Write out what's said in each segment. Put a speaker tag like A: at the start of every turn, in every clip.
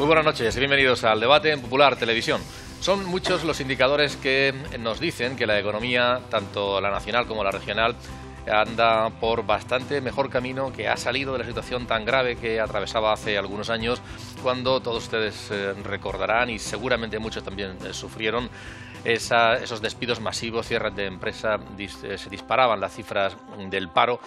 A: buenas noches y bienvenidos al debate en Popular Televisión. Son muchos los indicadores que nos dicen que la economía, tanto la nacional como la regional, anda por bastante mejor camino, que ha salido de la situación tan grave que atravesaba hace algunos años, cuando todos ustedes recordarán, y seguramente muchos también sufrieron, esos despidos masivos, cierres de empresa, se disparaban las cifras del paro.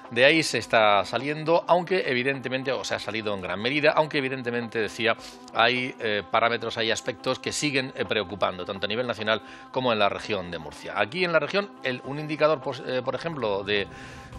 A: De ahí se está saliendo, aunque evidentemente, o se ha salido en gran medida, aunque evidentemente, decía, hay parámetros, hay aspectos que siguen preocupando, tanto a nivel nacional como en la región de Murcia. Aquí en la región, un indicador, por ejemplo, de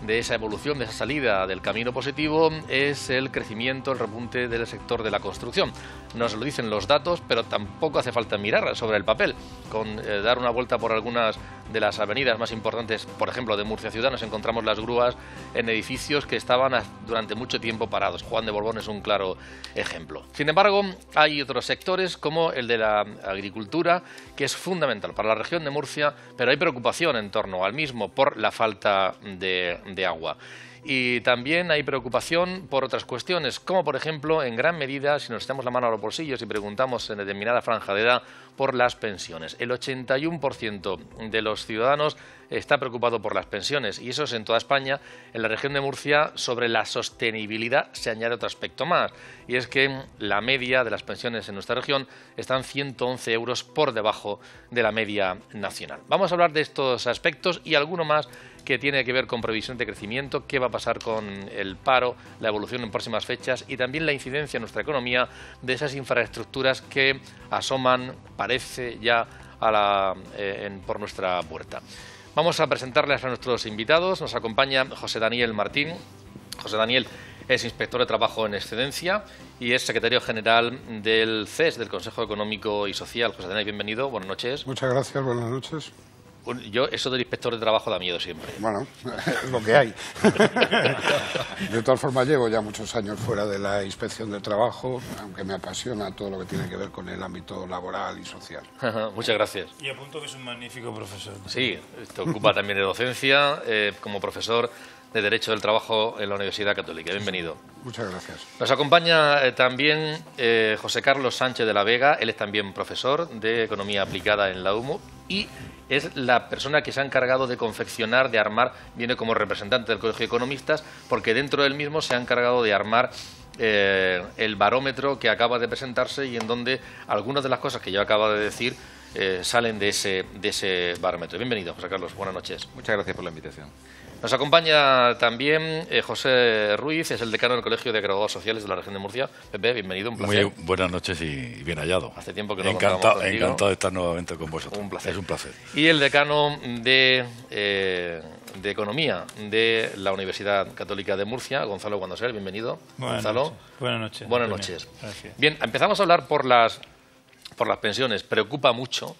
A: esa evolución, de esa salida del camino positivo, es el crecimiento, el repunte del sector de la construcción. Nos lo dicen los datos, pero tampoco hace falta mirar sobre el papel. Con dar una vuelta por algunas de las avenidas más importantes, por ejemplo, de Murcia ciudad, nos encontramos las grúas en edificios que estaban durante mucho tiempo parados. Juan de Borbón es un claro ejemplo. Sin embargo, hay otros sectores, como el de la agricultura, que es fundamental para la región de Murcia, pero hay preocupación en torno al mismo por la falta de agua. Y también hay preocupación por otras cuestiones, como por ejemplo, en gran medida, si nos echamos la mano a los bolsillos y preguntamos en determinada franja de edad, por las pensiones. El 81% de los ciudadanos está preocupado por las pensiones, y eso es en toda España. En la región de Murcia, sobre la sostenibilidad se añade otro aspecto más, y es que la media de las pensiones en nuestra región están 111 euros por debajo de la media nacional. Vamos a hablar de estos aspectos y alguno más que tiene que ver con previsión de crecimiento, qué va a pasar con el paro, la evolución en próximas fechas y también la incidencia en nuestra economía de esas infraestructuras que asoman, parece ya, por nuestra puerta. Vamos a presentarles a nuestros invitados. Nos acompaña José Daniel Martín. José Daniel es inspector de trabajo en excedencia y es secretario general del CES, del Consejo Económico y Social. José Daniel, bienvenido. Buenas noches.
B: Muchas gracias. Buenas noches.
A: Yo, eso del inspector de trabajo da miedo siempre.
B: Bueno, es lo que hay. De todas formas, llevo ya muchos años fuera de la inspección de trabajo, aunque me apasiona todo lo que tiene que ver con el ámbito laboral y social.
A: Muchas gracias.
C: Y apunto que es un magnífico profesor.
A: Sí, te ocupa también de docencia, como profesor de Derecho del Trabajo en la Universidad Católica. Bienvenido.
B: Muchas gracias.
A: Nos acompaña también José Carlos Sánchez de la Vega. Él es también profesor de Economía Aplicada en la UMU y es la persona que se ha encargado de confeccionar, de armar, viene como representante del Colegio de Economistas, porque dentro del mismo se ha encargado de armar el barómetro que acaba de presentarse y en donde algunas de las cosas que yo acabo de decir salen de ese barómetro. Bienvenido, José Carlos. Buenas noches.
D: Muchas gracias por la invitación.
A: Nos acompaña también José Ruiz, es el decano del Colegio de Graduados Sociales de la región de Murcia. Pepe, bienvenido, un placer.
E: Muy buenas noches y bien hallado.
A: Hace tiempo que no
E: encantado de estar nuevamente con vosotros.
A: Un placer.
E: Es un placer.
A: Y el decano de Economía de la Universidad Católica de Murcia, Gonzalo Guandosel, bienvenido. Gonzalo.
C: Buenas noches.
A: Buenas noches.
C: Gracias.
A: Bien, empezamos a hablar por las pensiones. Preocupa mucho.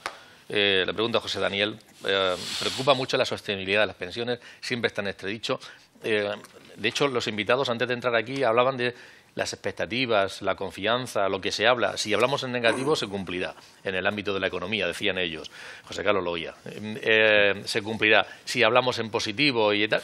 A: Le pregunto a José Daniel, preocupa mucho la sostenibilidad de las pensiones, siempre está en entredicho. De hecho, los invitados antes de entrar aquí hablaban de las expectativas, la confianza, lo que se habla. Si hablamos en negativo, se cumplirá en el ámbito de la economía, decían ellos. José Carlos lo oía. Se cumplirá. Si hablamos en positivo y tal,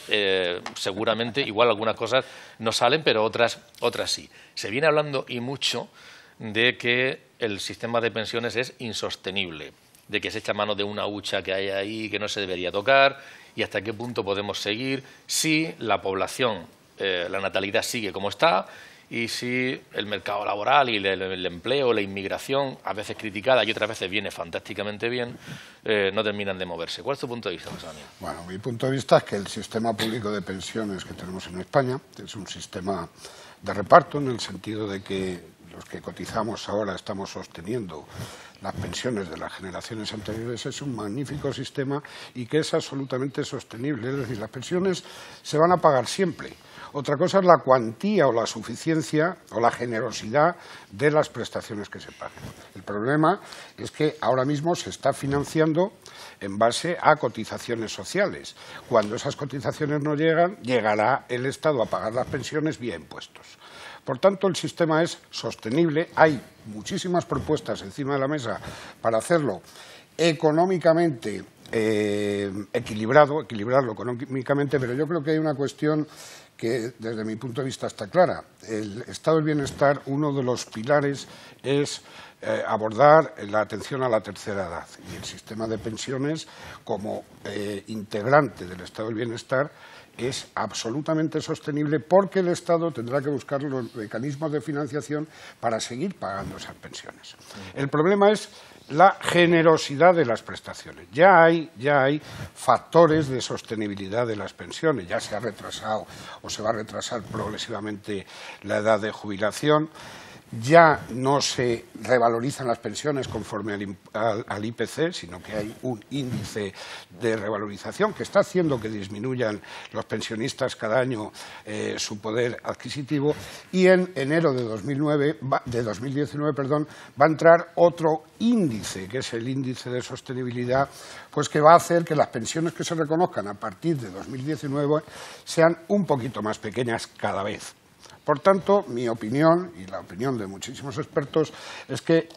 A: seguramente igual algunas cosas no salen, pero otras sí. Se viene hablando y mucho de que el sistema de pensiones es insostenible, de que se echa mano de una hucha que hay ahí que no se debería tocar, y hasta qué punto podemos seguir si la población, la natalidad sigue como está, y si el mercado laboral y el empleo, la inmigración, a veces criticada y otras veces viene fantásticamente bien, no terminan de moverse. ¿Cuál es tu punto de vista, José Daniel?
B: Bueno, mi punto de vista es que el sistema público de pensiones que tenemos en España es un sistema de reparto, en el sentido de que los que cotizamos ahora estamos sosteniendo las pensiones de las generaciones anteriores. Es un magnífico sistema y que es absolutamente sostenible. Es decir, las pensiones se van a pagar siempre. Otra cosa es la cuantía o la suficiencia o la generosidad de las prestaciones que se paguen. El problema es que ahora mismo se está financiando en base a cotizaciones sociales. Cuando esas cotizaciones no llegan, llegará el Estado a pagar las pensiones vía impuestos. Por tanto, el sistema es sostenible. Hay muchísimas propuestas encima de la mesa para hacerlo económicamente equilibrarlo económicamente, pero yo creo que hay una cuestión que desde mi punto de vista está clara. El estado del bienestar, uno de los pilares es abordar la atención a la tercera edad, y el sistema de pensiones como integrante del estado del bienestar es absolutamente sostenible, porque el Estado tendrá que buscar los mecanismos de financiación para seguir pagando esas pensiones. El problema es la generosidad de las prestaciones. Ya hay factores de sostenibilidad de las pensiones. Ya se ha retrasado o se va a retrasar progresivamente la edad de jubilación. Ya no se revalorizan las pensiones conforme al IPC, sino que hay un índice de revalorización que está haciendo que disminuyan los pensionistas cada año su poder adquisitivo, y en enero de 2019 va a entrar otro índice, que es el índice de sostenibilidad, pues que va a hacer que las pensiones que se reconozcan a partir de 2019 sean un poquito más pequeñas cada vez. Por tanto, mi opinión, y la opinión de muchísimos expertos, es que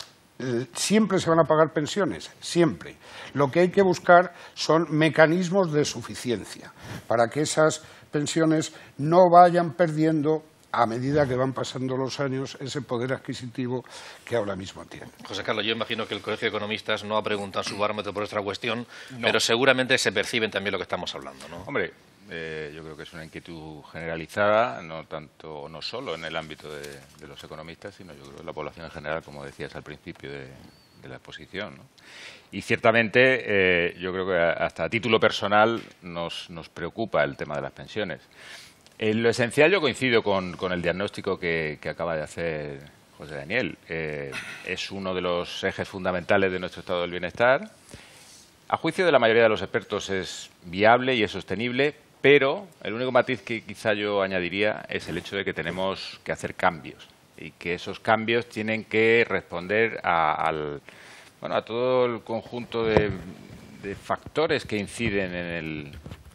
B: siempre se van a pagar pensiones, siempre. Lo que hay que buscar son mecanismos de suficiencia para que esas pensiones no vayan perdiendo, a medida que van pasando los años, ese poder adquisitivo que ahora mismo tienen.
A: José Carlos, yo imagino que el Colegio de Economistas no ha preguntado su barómetro por esta cuestión, pero seguramente se perciben también lo que estamos hablando, ¿no?
D: Hombre, yo creo que es una inquietud generalizada, no solo en el ámbito de los economistas, sino yo creo que la población en general, como decías al principio de la exposición, ¿no? Y ciertamente yo creo que hasta a título personal nos preocupa el tema de las pensiones. En lo esencial yo coincido con el diagnóstico que acaba de hacer José Daniel. Es uno de los ejes fundamentales de nuestro estado del bienestar. A juicio de la mayoría de los expertos es viable y es sostenible, pero el único matiz que quizá yo añadiría es el hecho de que tenemos que hacer cambios, y que esos cambios tienen que responder a todo el conjunto de factores que inciden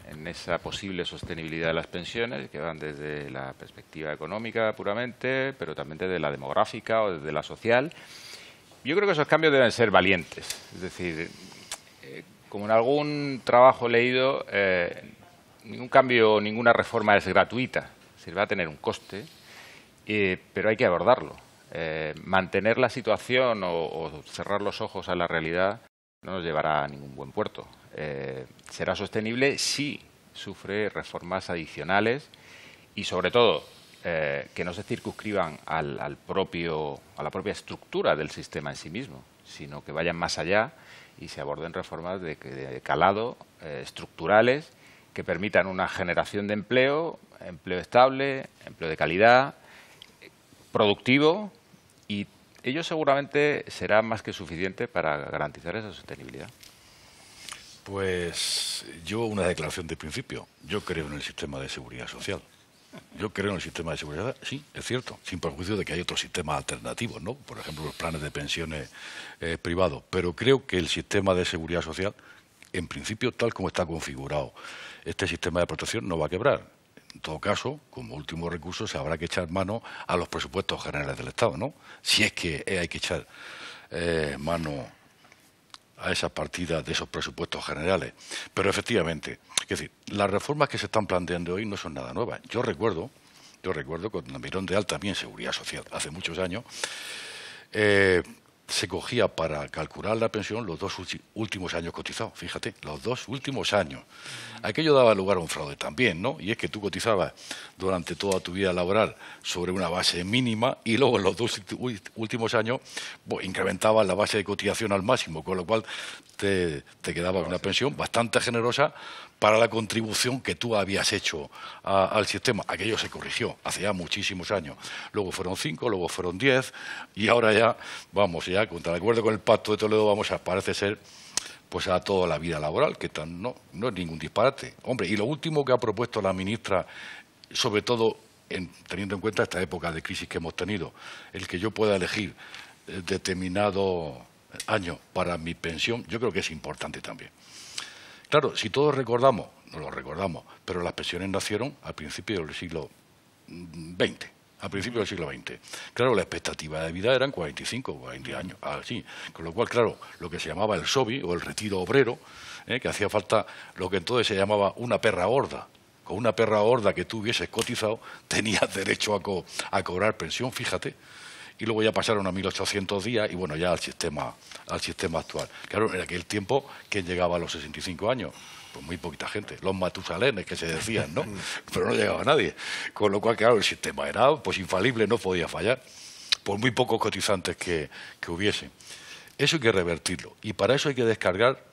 D: en esa posible sostenibilidad de las pensiones, que van desde la perspectiva económica puramente, pero también desde la demográfica o desde la social. Yo creo que esos cambios deben ser valientes. Es decir, como en algún trabajo leído, ningún cambio, ninguna reforma es gratuita. Se va a tener un coste, pero hay que abordarlo. Mantener la situación o cerrar los ojos a la realidad no nos llevará a ningún buen puerto. Será sostenible si sufre reformas adicionales y, sobre todo, que no se circunscriban a la propia estructura del sistema en sí mismo, sino que vayan más allá y se aborden reformas de calado, estructurales, que permitan una generación de empleo estable, empleo de calidad, productivo, y ello seguramente será más que suficiente para garantizar esa sostenibilidad.
E: Pues yo una declaración de principio. Yo creo en el sistema de seguridad social. Yo creo en el sistema de seguridad, sí, es cierto, sin perjuicio de que hay otros sistemas alternativos, ¿no? Por ejemplo, los planes de pensiones privados. Pero creo que el sistema de seguridad social, en principio, tal como está configurado, este sistema de protección no va a quebrar. En todo caso, como último recurso, se habrá que echar mano a los presupuestos generales del Estado, ¿no? Si es que hay que echar mano a esas partidas de esos presupuestos generales. Pero efectivamente, es decir, las reformas que se están planteando hoy no son nada nuevas. Yo recuerdo cuando Mirón de Alta, también Seguridad Social, hace muchos años, se cogía para calcular la pensión los 2 últimos años cotizados. Fíjate, los 2 últimos años. Aquello daba lugar a un fraude también, ¿no? Y es que tú cotizabas durante toda tu vida laboral sobre una base mínima y luego en los 2 últimos años incrementabas la base de cotización al máximo, con lo cual te quedaba una pensión bastante generosa para la contribución que tú habías hecho al sistema. Aquello se corrigió hace ya muchísimos años. Luego fueron 5, luego fueron 10 y ahora ya, contra el acuerdo con el Pacto de Toledo, parece ser, pues a toda la vida laboral, que no es ningún disparate. Hombre, y lo último que ha propuesto la ministra, sobre todo teniendo en cuenta esta época de crisis que hemos tenido, el que yo pueda elegir determinado año para mi pensión, yo creo que es importante también. Claro, si todos recordamos, no lo recordamos, pero las pensiones nacieron al principio del siglo XX. A principios del siglo XX. Claro, la expectativa de vida eran 45, 40 años, así. Con lo cual, claro, lo que se llamaba el SOBI o el retiro obrero, que hacía falta lo que entonces se llamaba una perra gorda, con una perra gorda que tú hubieses cotizado, tenías derecho a cobrar pensión, fíjate. Y luego ya pasaron a 1.800 días y bueno, ya al sistema actual. Claro, en aquel tiempo, ¿quién llegaba a los 65 años? Pues muy poquita gente. Los matusalenes que se decían, ¿no? Pero no llegaba nadie. Con lo cual, claro, el sistema era pues infalible, no podía fallar, por muy pocos cotizantes que hubiese. Eso hay que revertirlo. Y para eso hay que descargar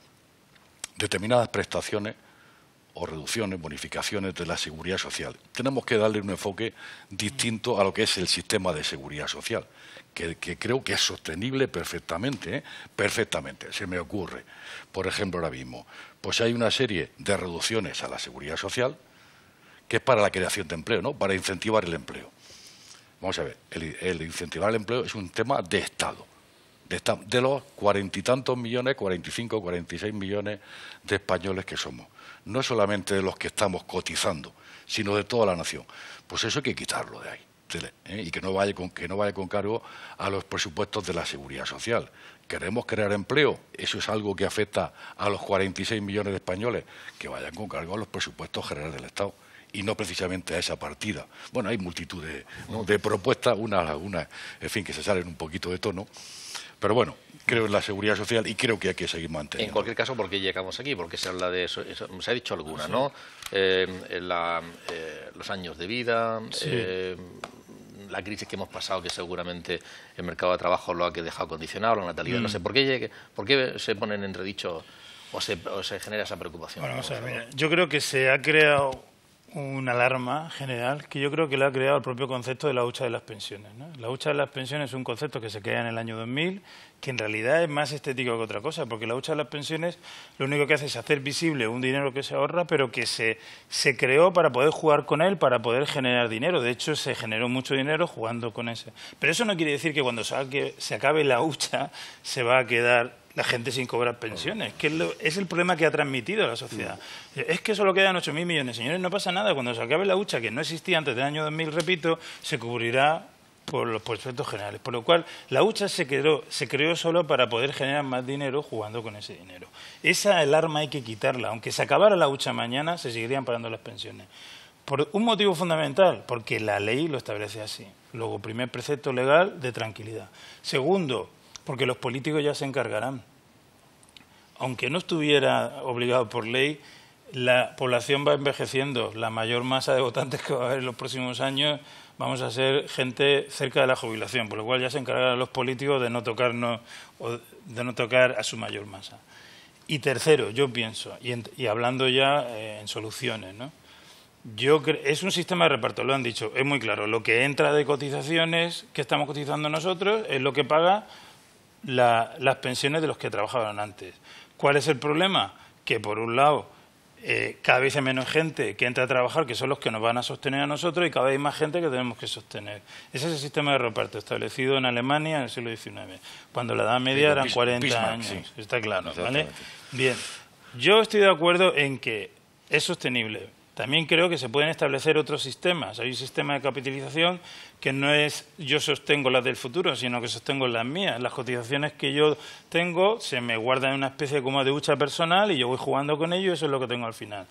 E: determinadas prestaciones o reducciones, bonificaciones de la seguridad social. Tenemos que darle un enfoque distinto a lo que es el sistema de seguridad social, que creo que es sostenible perfectamente, ¿eh? Perfectamente, se me ocurre. Por ejemplo, ahora mismo, pues hay una serie de reducciones a la seguridad social que es para la creación de empleo, ¿no? Para incentivar el empleo. Vamos a ver, el incentivar el empleo es un tema de Estado. De los 40 y tantos millones, 45, 46 millones de españoles que somos. No solamente de los que estamos cotizando, sino de toda la nación. Pues eso hay que quitarlo de ahí. Y que no vaya con cargo a los presupuestos de la seguridad social. ¿Queremos crear empleo? Eso es algo que afecta a los 46 millones de españoles, que vayan con cargo a los presupuestos generales del Estado y no precisamente a esa partida. Bueno, hay multitud de propuestas, una, en fin, que se salen un poquito de tono. Pero bueno, creo en la seguridad social y creo que hay que seguir manteniendo.
A: En cualquier caso, ¿por qué llegamos aquí? Porque se habla de eso, se ha dicho alguna, ¿no? Los años de vida, sí. La crisis que hemos pasado, que seguramente el mercado de trabajo lo ha dejado condicionado, la natalidad, no sé, ¿por qué se pone en entredicho o se genera esa preocupación?
C: Bueno, vamos a ver, mira, yo creo que se ha creado una alarma general que yo creo que la ha creado el propio concepto de la hucha de las pensiones, ¿no? La hucha de las pensiones es un concepto que se crea en el año 2000, que en realidad es más estético que otra cosa, porque la hucha de las pensiones lo único que hace es hacer visible un dinero que se ahorra, pero que se creó para poder jugar con él, para poder generar dinero. De hecho, se generó mucho dinero jugando con ese. Pero eso no quiere decir que cuando se acabe la hucha se va a quedar la gente sin cobrar pensiones, que es el problema que ha transmitido a la sociedad. Es que solo quedan 8.000 millones. Señores, no pasa nada. Cuando se acabe la hucha, que no existía antes del año 2000, repito, se cubrirá por los presupuestos generales. Por lo cual, la hucha se creó solo para poder generar más dinero jugando con ese dinero. Esa alarma hay que quitarla. Aunque se acabara la hucha mañana, se seguirían pagando las pensiones. Por un motivo fundamental, porque la ley lo establece así. Luego, primer precepto legal de tranquilidad. Segundo, porque los políticos ya se encargarán. Aunque no estuviera obligado por ley, la población va envejeciendo. La mayor masa de votantes que va a haber en los próximos años vamos a ser gente cerca de la jubilación, por lo cual ya se encargarán los políticos de no tocarnos o de no tocar a su mayor masa. Y tercero, yo pienso, y hablando ya en soluciones, ¿no? Es un sistema de reparto, lo han dicho, es muy claro. Lo que entra de cotizaciones que estamos cotizando nosotros es lo que paga las pensiones de los que trabajaban antes. ¿Cuál es el problema? Que por un lado cada vez hay menos gente que entra a trabajar, que son los que nos van a sostener a nosotros, y cada vez hay más gente que tenemos que sostener. Ese es el sistema de reparto establecido en Alemania en el siglo XIX, cuando la edad media eran 40 años. Sí. Está claro, ¿vale? Bien, yo estoy de acuerdo en que es sostenible. También creo que se pueden establecer otros sistemas. Hay un sistema de capitalización que no es yo sostengo las del futuro, sino que sostengo las mías. Las cotizaciones que yo tengo se me guardan en una especie como de hucha personal y yo voy jugando con ello y eso es lo que tengo al final.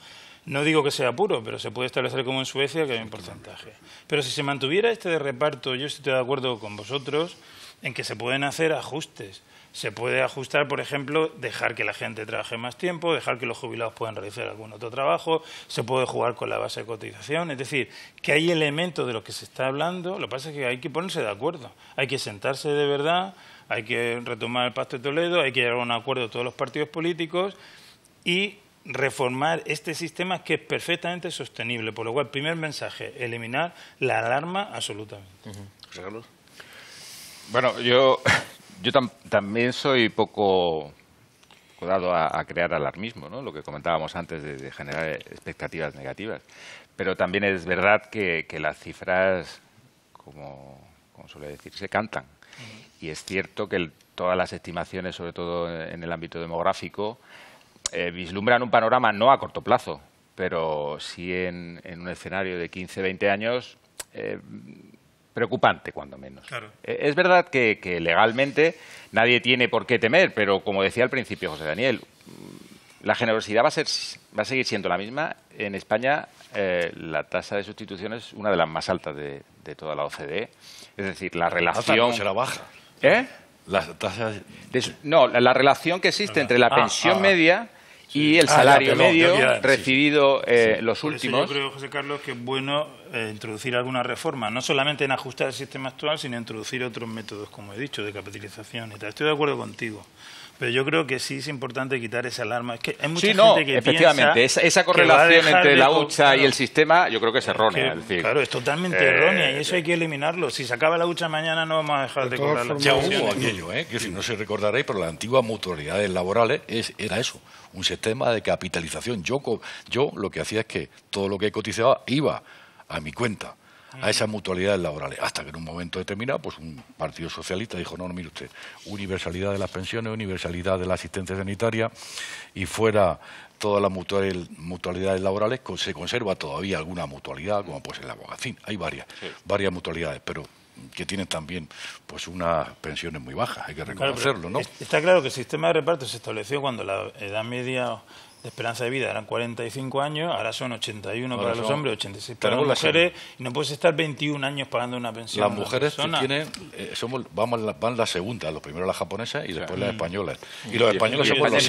C: No digo que sea puro, pero se puede establecer como en Suecia, que hay un porcentaje. Pero si se mantuviera este de reparto, yo estoy de acuerdo con vosotros en que se pueden hacer ajustes. Se puede ajustar, por ejemplo, dejar que la gente trabaje más tiempo, dejar que los jubilados puedan realizar algún otro trabajo, se puede jugar con la base de cotización, es decir, que hay elementos de los que se está hablando, lo que pasa es que hay que ponerse de acuerdo, hay que sentarse de verdad, hay que retomar el Pacto de Toledo, hay que llegar a un acuerdo de todos los partidos políticos y reformar este sistema que es perfectamente sostenible, por lo cual, primer mensaje, eliminar la alarma absolutamente.
A: José Carlos.
D: Bueno, yo también soy poco dado a crear alarmismo, ¿no? Lo que comentábamos antes de generar expectativas negativas. Pero también es verdad que las cifras, como suele decirse, cantan. Y es cierto que todas las estimaciones, sobre todo en el ámbito demográfico, vislumbran un panorama no a corto plazo, pero sí en un escenario de 15, 20 años preocupante, cuando menos.
C: Claro.
D: Es verdad que legalmente nadie tiene por qué temer, pero como decía al principio José Daniel, la generosidad va a seguir siendo la misma. En España la tasa de sustitución es una de las más altas de toda la OCDE. Es decir, la relación...
E: No será baja.
D: ¿Eh?
E: Las tasas...
D: No, la relación que existe entre la pensión media y el salario medio recibido los últimos.
C: Yo creo, José Carlos, que es bueno introducir alguna reforma, no solamente en ajustar el sistema actual, sino introducir otros métodos, como he dicho, de capitalización y tal. Estoy de acuerdo contigo. Pero yo creo que sí es importante quitar esa alarma. Es que hay mucha gente que
D: efectivamente, esa correlación entre la hucha y el sistema yo creo que es errónea.
C: Es decir, claro, es totalmente errónea y eso hay que eliminarlo. Si se acaba la hucha mañana no vamos a dejar de cobrar la
E: Ya hubo aquello, que si no se recordaréis, pero las antiguas mutualidades laborales era eso, un sistema de capitalización. Yo lo que hacía es que todo lo que cotizaba iba a mi cuenta, a esas mutualidades laborales, hasta que en un momento determinado pues un partido socialista dijo, no, mire usted, universalidad de las pensiones, universalidad de la asistencia sanitaria, y fuera todas las mutualidades laborales se conserva todavía alguna mutualidad, como pues el abogacín, hay varias mutualidades, pero que tienen también pues unas pensiones muy bajas, hay que reconocerlo, ¿no?
C: Está claro que el sistema de reparto se estableció cuando la edad media de esperanza de vida eran 45 años, ahora son 81 para los hombres, 86 para las mujeres, y no puedes estar 21 años pagando una pensión.
E: Las mujeres tienen, van la segunda, los primeros las japonesas y después las españolas. Y los españoles somos los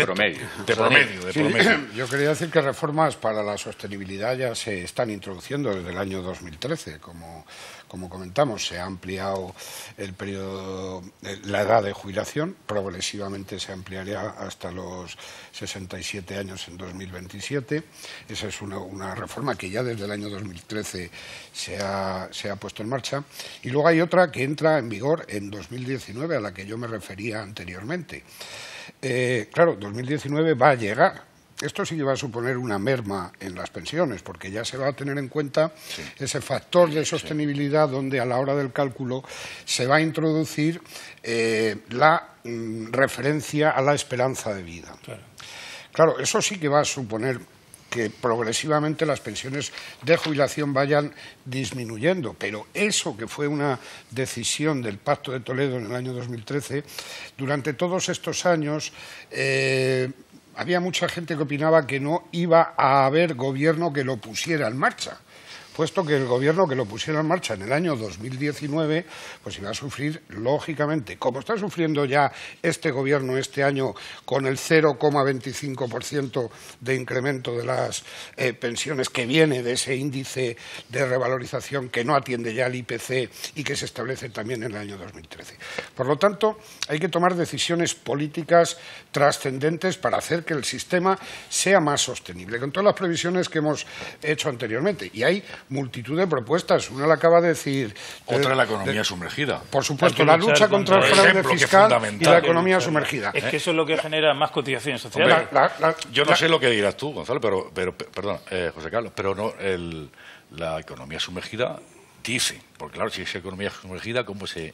E: de promedio.
B: Yo quería decir que reformas para la sostenibilidad ya se están introduciendo desde el año 2013, como comentamos, se ha ampliado el periodo, la edad de jubilación, progresivamente se ampliaría hasta los 67 años en 2027. Esa es una reforma que ya desde el año 2013 se ha puesto en marcha. Y luego hay otra que entra en vigor en 2019, a la que yo me refería anteriormente. Claro, 2019 va a llegar. Esto sí que va a suponer una merma en las pensiones, porque ya se va a tener en cuenta ese factor de sostenibilidad donde a la hora del cálculo se va a introducir la referencia a la esperanza de vida. Claro, eso sí que va a suponer que progresivamente las pensiones de jubilación vayan disminuyendo, pero eso que fue una decisión del Pacto de Toledo en el año 2013, durante todos estos años había mucha gente que opinaba que no iba a haber gobierno que lo pusiera en marcha, puesto que el gobierno que lo pusiera en marcha en el año 2019 pues iba a sufrir, lógicamente, como está sufriendo ya este gobierno este año con el 0,25% de incremento de las pensiones que viene de ese índice de revalorización que no atiende ya al IPC y que se establece también en el año 2013. Por lo tanto, hay que tomar decisiones políticas trascendentes para hacer que el sistema sea más sostenible, con todas las previsiones que hemos hecho anteriormente. Y hay multitud de propuestas. Una la acaba de decir...
E: Otra es la economía sumergida.
B: Por supuesto, la lucha contra el fraude fiscal y la economía sumergida.
C: Es que eso es lo que genera más cotizaciones sociales.
E: Yo no sé lo que dirás tú, Gonzalo, pero perdón, José Carlos, pero no la economía sumergida dice, porque claro, si es economía sumergida, ¿cómo se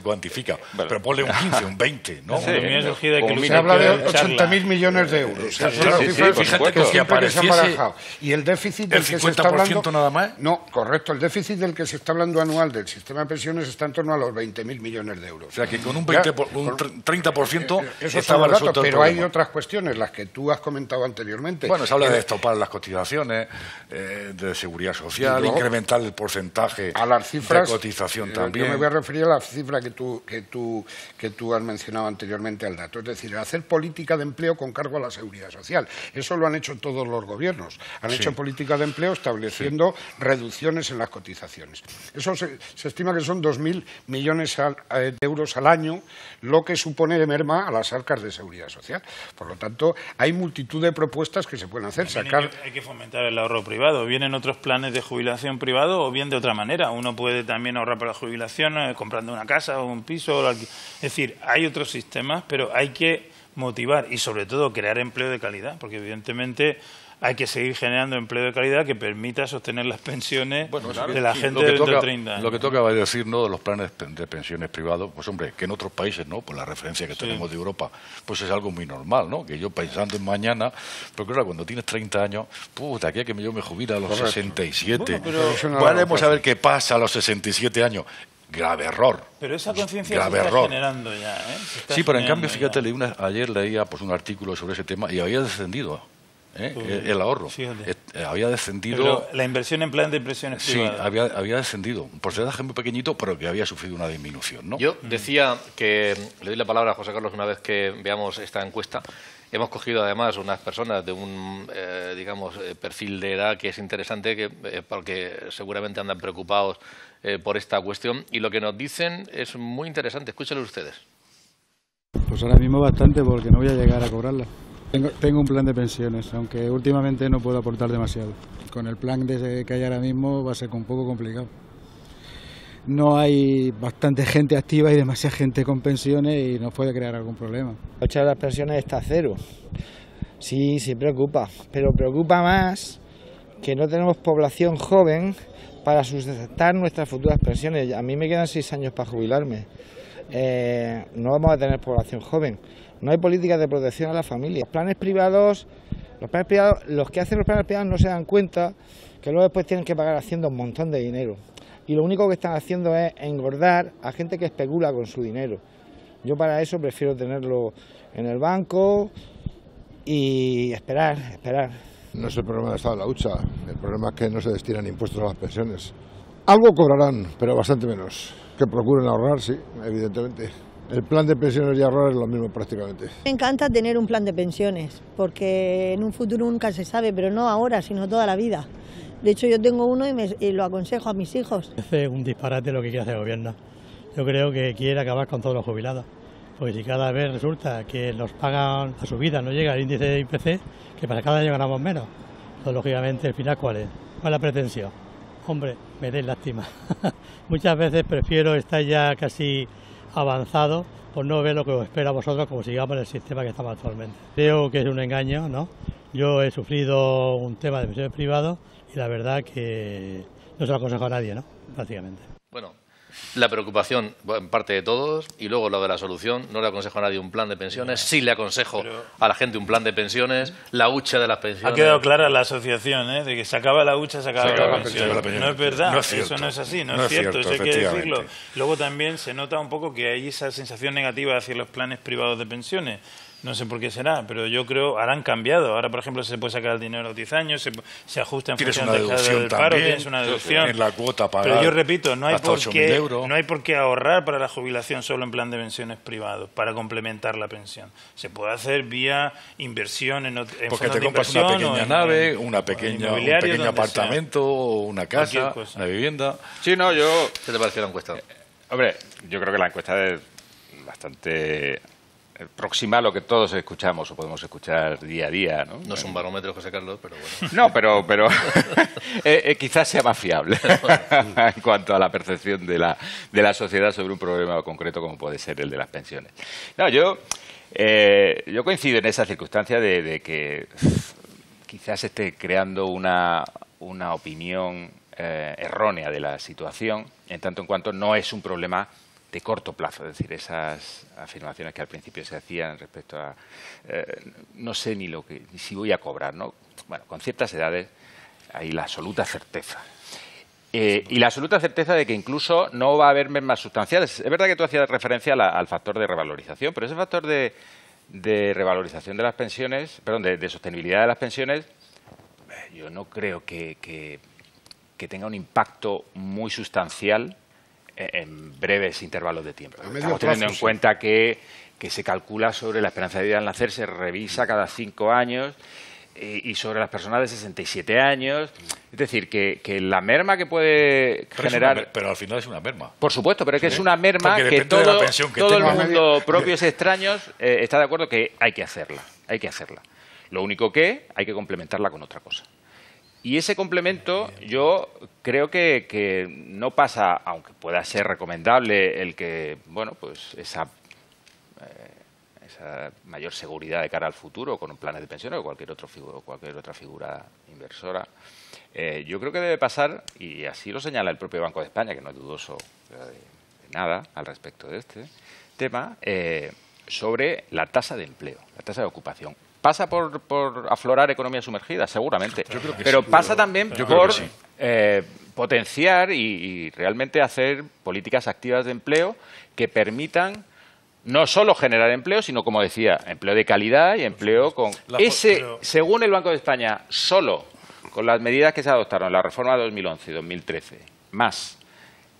E: cuantifica? Bueno, pero ponle un 15, un 20, ¿no?
C: Sí,
B: se habla de 80.000 millones de euros.
E: Fíjate que si apareciese
B: y el déficit del que se está hablando nada más. No, correcto, el déficit del que se está hablando anual del sistema de pensiones está en torno a los 20.000 millones de euros.
E: O sea que con un 30%
B: eso estaba resuelto, pero hay otras cuestiones, las que tú has comentado anteriormente.
E: Bueno, se habla de estopar las cotizaciones, de seguridad social, incrementar el porcentaje
B: a las cifras,
E: de cotización también.
B: Yo me voy a referir a la cifra que tú has mencionado anteriormente al dato, es decir, hacer política de empleo con cargo a la seguridad social. Eso lo han hecho todos los gobiernos. Han hecho política de empleo estableciendo reducciones en las cotizaciones. Eso se estima que son 2.000 millones de euros al año, lo que supone de merma a las arcas de seguridad social. Por lo tanto, hay multitud de propuestas que se pueden hacer.
C: Hay que fomentar el ahorro privado. Vienen otros planes de jubilación privado o bien de otra manera. Uno puede también ahorrar para la jubilación comprando una casa o un piso. Es decir, hay otros sistemas, pero hay que motivar y sobre todo crear empleo de calidad, porque evidentemente hay que seguir generando empleo de calidad que permita sostener las pensiones de la gente de 30 años.
E: Lo que tú acabas de decir, ¿no?, de los planes de pensiones privados, pues hombre, que en otros países, ¿no?, por la referencia que tenemos de Europa, pues es algo muy normal, ¿no?, que yo pensando en mañana, pero claro, cuando tienes 30 años, puta, aquí que yo me jubilo a los 67, veremos a ver qué pasa a los 67 años. grave error.
C: Pero esa conciencia se está generando ya, ¿eh?
E: Sí, pero en cambio, fíjate, ayer leía pues un artículo sobre ese tema y había descendido el ahorro. Había descendido...
C: Pero la inversión en plan de pensiones privadas.
E: Sí, había descendido. Un porcentaje muy pequeñito, pero que había sufrido una disminución, ¿no?
A: Yo decía que, le doy la palabra a José Carlos una vez que veamos esta encuesta. Hemos cogido además unas personas de un, digamos, perfil de edad que es interesante, porque seguramente andan preocupados por esta cuestión. Y lo que nos dicen es muy interesante. Escúchenlo ustedes.
F: Pues ahora mismo bastante, porque no voy a llegar a cobrarla. Tengo un plan de pensiones, aunque últimamente no puedo aportar demasiado. Con el plan que hay ahora mismo va a ser un poco complicado. No hay bastante gente activa y demasiada gente con pensiones y nos puede crear algún problema.
G: La hucha de las pensiones está a cero. Sí, sí preocupa, pero preocupa más que no tenemos población joven para sustentar nuestras futuras pensiones. A mí me quedan 6 años para jubilarme. No vamos a tener población joven. No hay políticas de protección a la familia. Los que hacen los planes privados no se dan cuenta que luego después tienen que pagar haciendo un montón de dinero. Y lo único que están haciendo es engordar a gente que especula con su dinero. Yo para eso prefiero tenerlo en el banco y esperar.
H: No es el problema del estado de la hucha, el problema es que no se destinan impuestos a las pensiones. Algo cobrarán, pero bastante menos. Que procuren ahorrar, sí, evidentemente. El plan de pensiones y ahorrar es lo mismo prácticamente.
I: Me encanta tener un plan de pensiones, porque en un futuro nunca se sabe, pero no ahora, sino toda la vida. De hecho, yo tengo uno y lo aconsejo a mis hijos.
J: Es un disparate lo que quiere hacer el gobierno. Yo creo que quiere acabar con todos los jubilados. Porque si cada vez resulta que nos pagan la subida, no llega el índice de IPC, que para cada año ganamos menos. Entonces, lógicamente, el final, ¿cuál es? ¿Cuál es la pretensión? Hombre, me dais lástima. Muchas veces prefiero estar ya casi avanzado por no ver lo que os espera a vosotros como sigamos en el sistema que estamos actualmente. Creo que es un engaño, ¿no? Yo he sufrido un tema de pensiones privadas y la verdad que no se lo aconsejo a nadie, ¿no? Prácticamente.
A: Bueno, la preocupación en parte de todos y luego lo de la solución. No le aconsejo a nadie un plan de pensiones, sí le aconsejo a la gente un plan de pensiones, la hucha de las pensiones.
C: Ha quedado clara la asociación, de que se acaba la hucha, se acaba la pensión. No es verdad, no es eso no es así, no es cierto, eso hay que decirlo. Luego también se nota un poco que hay esa sensación negativa hacia los planes privados de pensiones. No sé por qué será, pero yo creo han cambiado. Ahora, por ejemplo, se puede sacar el dinero a los 10 años, se ajusta en función del paro, tienes una deducción.
E: En la cuota pagar.
C: Pero yo repito, no hay por qué ahorrar para la jubilación solo en plan de pensiones privados, para complementar la pensión. Se puede hacer vía inversión en
E: porque te compras una pequeña nave, un pequeño apartamento, una casa, una vivienda.
D: Sí, no,
A: ¿Qué te pareció la encuesta?
D: Hombre, yo creo que la encuesta es bastante próxima a lo que todos escuchamos o podemos escuchar día a día, ¿no?
A: No es un barómetro, José Carlos, pero bueno.
D: No, pero quizás sea más fiable en cuanto a la percepción de la sociedad sobre un problema concreto como puede ser el de las pensiones. No, yo coincido en esa circunstancia de que quizás esté creando una opinión errónea de la situación, en tanto en cuanto no es un problema de corto plazo, es decir, esas afirmaciones que al principio se hacían respecto a no sé ni si voy a cobrar, ¿no? Bueno, con ciertas edades hay la absoluta certeza. Y la absoluta certeza de que incluso no va a haber mermas sustanciales. Es verdad que tú hacías referencia al factor de revalorización, pero ese factor de revalorización de las pensiones, perdón, de sostenibilidad de las pensiones, yo no creo que tenga un impacto muy sustancial en breves intervalos de tiempo. Estamos teniendo en cuenta que se calcula sobre la esperanza de vida al nacer, se revisa cada 5 años y sobre las personas de 67 años. Es decir, que la merma que puede generar...
E: Pero al final es una merma.
D: Por supuesto, pero es que es una merma que todo el mundo, propios y extraños, está de acuerdo que hay que hacerla. Hay que hacerla. Lo único que hay que complementarla con otra cosa. Y ese complemento yo creo que no pasa, aunque pueda ser recomendable el que, bueno, pues esa mayor seguridad de cara al futuro con planes de pensiones o cualquier otra figura inversora, yo creo que debe pasar, y así lo señala el propio Banco de España, que no es dudoso de nada al respecto de este tema, sobre la tasa de empleo, la tasa de ocupación. ¿Pasa por aflorar economía sumergida? Seguramente. Pero pasa también por potenciar y realmente hacer políticas activas de empleo que permitan no solo generar empleo, sino, como decía, empleo de calidad y empleo con... Según el Banco de España, solo con las medidas que se adoptaron en la reforma de 2011 y 2013, más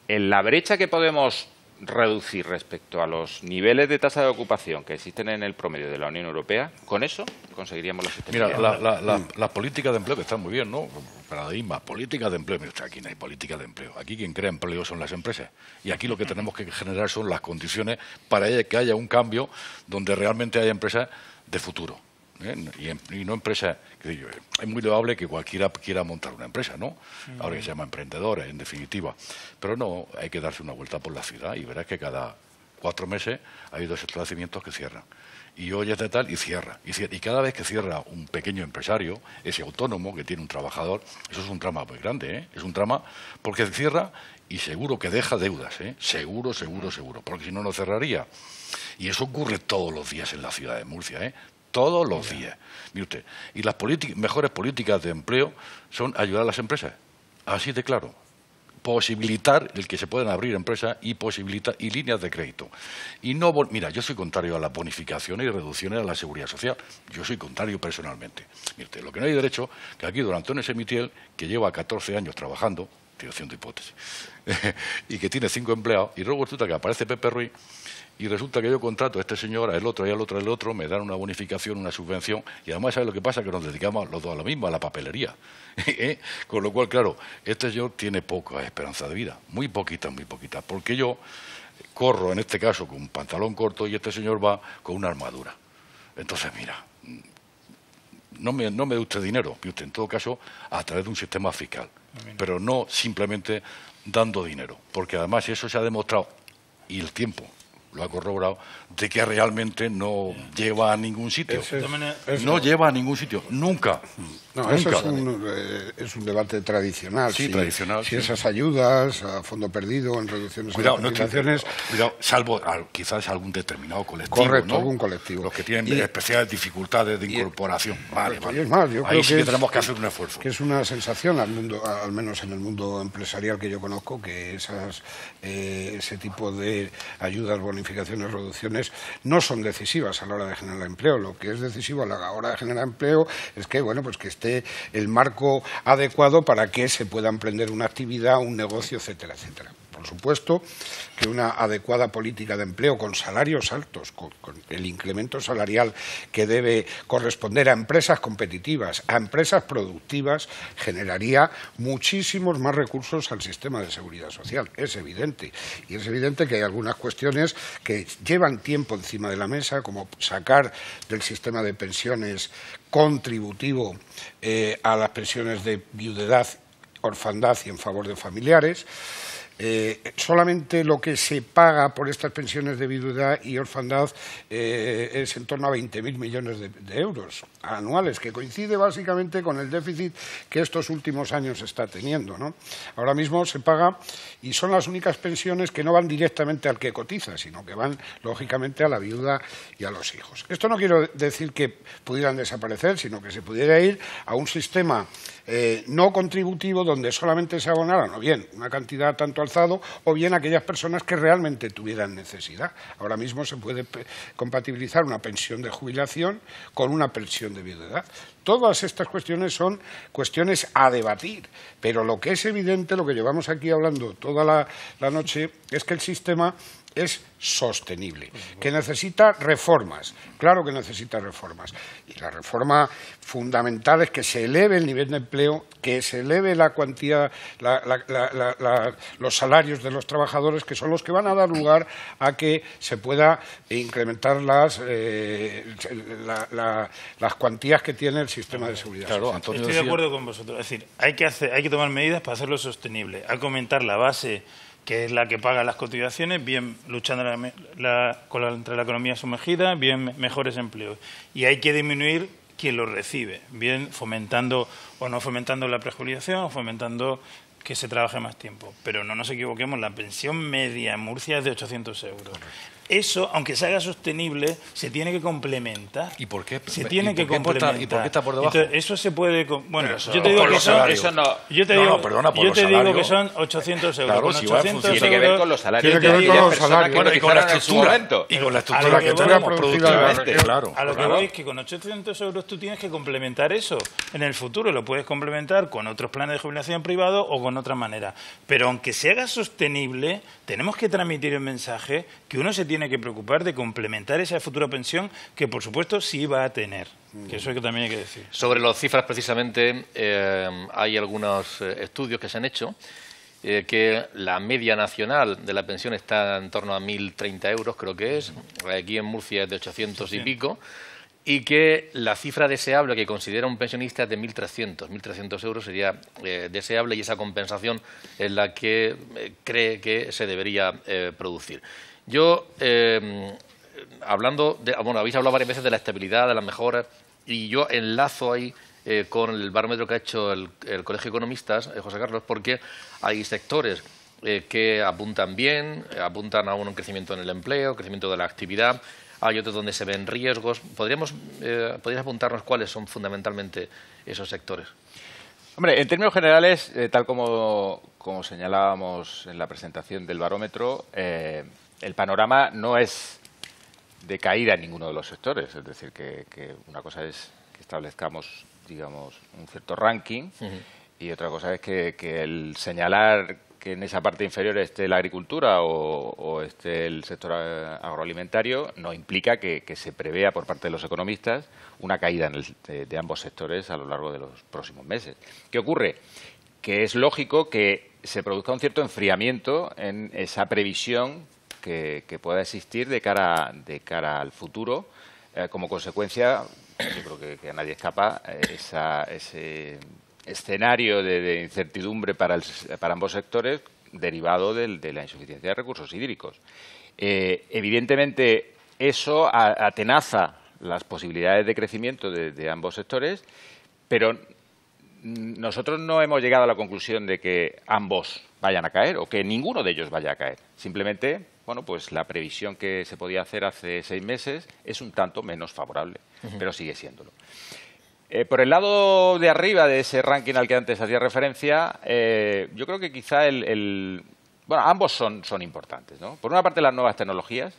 D: en la brecha que podemos reducir respecto a los niveles de tasa de ocupación que existen en el promedio de la Unión Europea, con eso conseguiríamos la sostenibilidad.
E: Mira, las políticas de empleo que están muy bien, ¿no? Paradigma, políticas de empleo. Mira, aquí no hay política de empleo. Aquí quien crea empleo son las empresas. Y aquí lo que tenemos que generar son las condiciones para que haya un cambio donde realmente haya empresas de futuro. Y no empresas, es muy loable que cualquiera quiera montar una empresa, ¿no? Ahora que se llama emprendedores, en definitiva. Pero no, hay que darse una vuelta por la ciudad y verás que cada 4 meses hay 2 establecimientos que cierran. Y hoy es de tal y cierra. Y cada vez que cierra un pequeño empresario, ese autónomo que tiene un trabajador, eso es un drama muy grande, ¿eh? Es un drama porque cierra y seguro que deja deudas, ¿eh? Seguro, porque si no, no cerraría. Y eso ocurre todos los días en la ciudad de Murcia, ¿eh? Todos los días. Mire usted, y las mejores políticas de empleo son ayudar a las empresas, así de claro. Posibilitar el que se puedan abrir empresas y posibilitar y líneas de crédito. Y no, mira, yo soy contrario a las bonificaciones y reducciones a la seguridad social. Yo soy contrario personalmente. Mire usted, lo que no hay derecho, que aquí don Antonio Semitiel, que lleva 14 años trabajando, estoy haciendo hipótesis, y que tiene 5 empleados, y luego resulta que aparece Pepe Ruiz, y resulta que yo contrato a este señor, a el otro, y al otro, al otro, me dan una bonificación, una subvención, y además, ¿sabes lo que pasa? Que nos dedicamos los dos a lo mismo, a la papelería. Con lo cual, claro, este señor tiene poca esperanza de vida, muy poquita, porque yo corro, en este caso, con un pantalón corto, y este señor va con una armadura. Entonces, mira, no me dé usted dinero, y usted, en todo caso, a través de un sistema fiscal, pero no simplemente dando dinero, porque además eso se ha demostrado, y el tiempo lo ha corroborado, de que realmente no lleva a ningún sitio. No lleva a ningún sitio, nunca.
B: No, eso es un debate tradicional.
E: Sí, tradicional.
B: Si esas ayudas a fondo perdido en reducciones de cotizaciones...
E: Cuidado, salvo quizás algún determinado colectivo,
B: correcto,
E: ¿no?
B: algún colectivo.
E: Los que tienen especiales dificultades de incorporación. Vale.
B: Y es más, yo creo
E: ahí sí que tenemos que hacer un esfuerzo.
B: Que es una sensación, al menos en el mundo empresarial que yo conozco, que ese tipo de ayudas, bonificaciones, reducciones no son decisivas a la hora de generar empleo. Lo que es decisivo a la hora de generar empleo es que, bueno, pues que esté el marco adecuado para que se pueda emprender una actividad, un negocio, etcétera, etcétera. Por supuesto que una adecuada política de empleo con salarios altos, con el incremento salarial que debe corresponder a empresas competitivas, a empresas productivas, generaría muchísimos más recursos al sistema de seguridad social. Es evidente. Y es evidente que hay algunas cuestiones que llevan tiempo encima de la mesa, como sacar del sistema de pensiones contributivo a las pensiones de viudedad, orfandad y en favor de familiares. Solamente lo que se paga por estas pensiones de viudedad y orfandad es en torno a 20.000 millones de euros anuales, que coincide básicamente con el déficit que estos últimos años está teniendo, ¿no? Ahora mismo se paga y son las únicas pensiones que no van directamente al que cotiza, sino que van lógicamente a la viuda y a los hijos. Esto no quiero decir que pudieran desaparecer, sino que se pudiera ir a un sistema no contributivo donde solamente se abonaran o bien una cantidad tanto alzado o bien aquellas personas que realmente tuvieran necesidad. Ahora mismo se puede compatibilizar una pensión de jubilación con una pensión de viudedad. Todas estas cuestiones son cuestiones a debatir, pero lo que es evidente, lo que llevamos aquí hablando toda la noche, es que el sistema es sostenible, que necesita reformas, claro que necesita reformas. Y la reforma fundamental es que se eleve el nivel de empleo, que se eleve la cuantía, los salarios de los trabajadores, que son los que van a dar lugar a que se pueda incrementar las cuantías que tiene el sistema de seguridad social.
C: Antonio, estoy de acuerdo con vosotros. Es decir, hay que tomar medidas para hacerlo sostenible. Hay que aumentar la base, que es la que paga las cotizaciones, bien luchando contra la economía sumergida, bien mejores empleos. Y hay que disminuir quien los recibe, bien fomentando o no fomentando la prejubilación o fomentando que se trabaje más tiempo. Pero no nos equivoquemos, la pensión media en Murcia es de 800 euros. Eso, aunque se haga sostenible, se tiene que complementar.
E: ¿Y por qué?
C: Se tiene que complementar.
E: ¿Y por qué está por debajo?
C: Entonces, eso se puede... Bueno,
E: Eso,
C: yo te digo que son...
E: eso
D: no...
C: Yo te digo,
E: perdona, por
C: yo
E: los
C: te digo
E: salarios.
C: que son 800 euros.
E: Claro,
C: con
E: si va en
C: 800
E: función-
D: Tiene que ver con los salarios.
B: Tiene que ver con los salarios.
E: Bueno, y con la estructura. Y con la estructura
C: que
E: que
C: voy-
E: tenemos productivamente. Claro.
C: A lo que voy es que con 800 euros tú tienes que complementar eso. En el futuro lo puedes complementar con otros planes de jubilación privado o con otra manera. Pero aunque se haga sostenible, tenemos que transmitir el mensaje que uno se tiene que preocupar de complementar esa futura pensión que, por supuesto, sí va a tener. Que eso es que también hay que decir.
A: Sobre las cifras, precisamente, hay algunos estudios que se han hecho que la media nacional de la pensión está en torno a 1.030 euros, creo que es. Aquí en Murcia es de 800 y pico. Y que la cifra deseable que considera un pensionista es de 1.300. 1.300 euros sería deseable y esa compensación es la que cree que se debería producir. Yo, habéis hablado varias veces de la estabilidad, de las mejoras, y yo enlazo ahí con el barómetro que ha hecho el Colegio de Economistas, José Carlos, porque hay sectores que apuntan bien, apuntan a un crecimiento en el empleo, crecimiento de la actividad. Hay otros donde se ven riesgos. ¿Podrías apuntarnos cuáles son fundamentalmente esos sectores?
D: Hombre, en términos generales, tal como señalábamos en la presentación del barómetro, el panorama no es de caída en ninguno de los sectores. Es decir, que una cosa es que establezcamos, digamos, un cierto ranking y otra cosa es que el señalar que en esa parte inferior esté la agricultura o esté el sector agroalimentario no implica que se prevea por parte de los economistas una caída de ambos sectores a lo largo de los próximos meses. ¿Qué ocurre? Que es lógico que se produzca un cierto enfriamiento en esa previsión que pueda existir de cara al futuro. Como consecuencia, yo creo que a nadie escapa ese escenario de incertidumbre para ambos sectores derivado de la insuficiencia de recursos hídricos. Evidentemente, eso atenaza las posibilidades de crecimiento de ambos sectores, pero nosotros no hemos llegado a la conclusión de que ambos vayan a caer o que ninguno de ellos vaya a caer. Simplemente, bueno, pues la previsión que se podía hacer hace 6 meses es un tanto menos favorable, pero sigue siéndolo. Por el lado de arriba de ese ranking al que antes hacía referencia, yo creo que quizá bueno, ambos son importantes, ¿no? Por una parte, las nuevas tecnologías.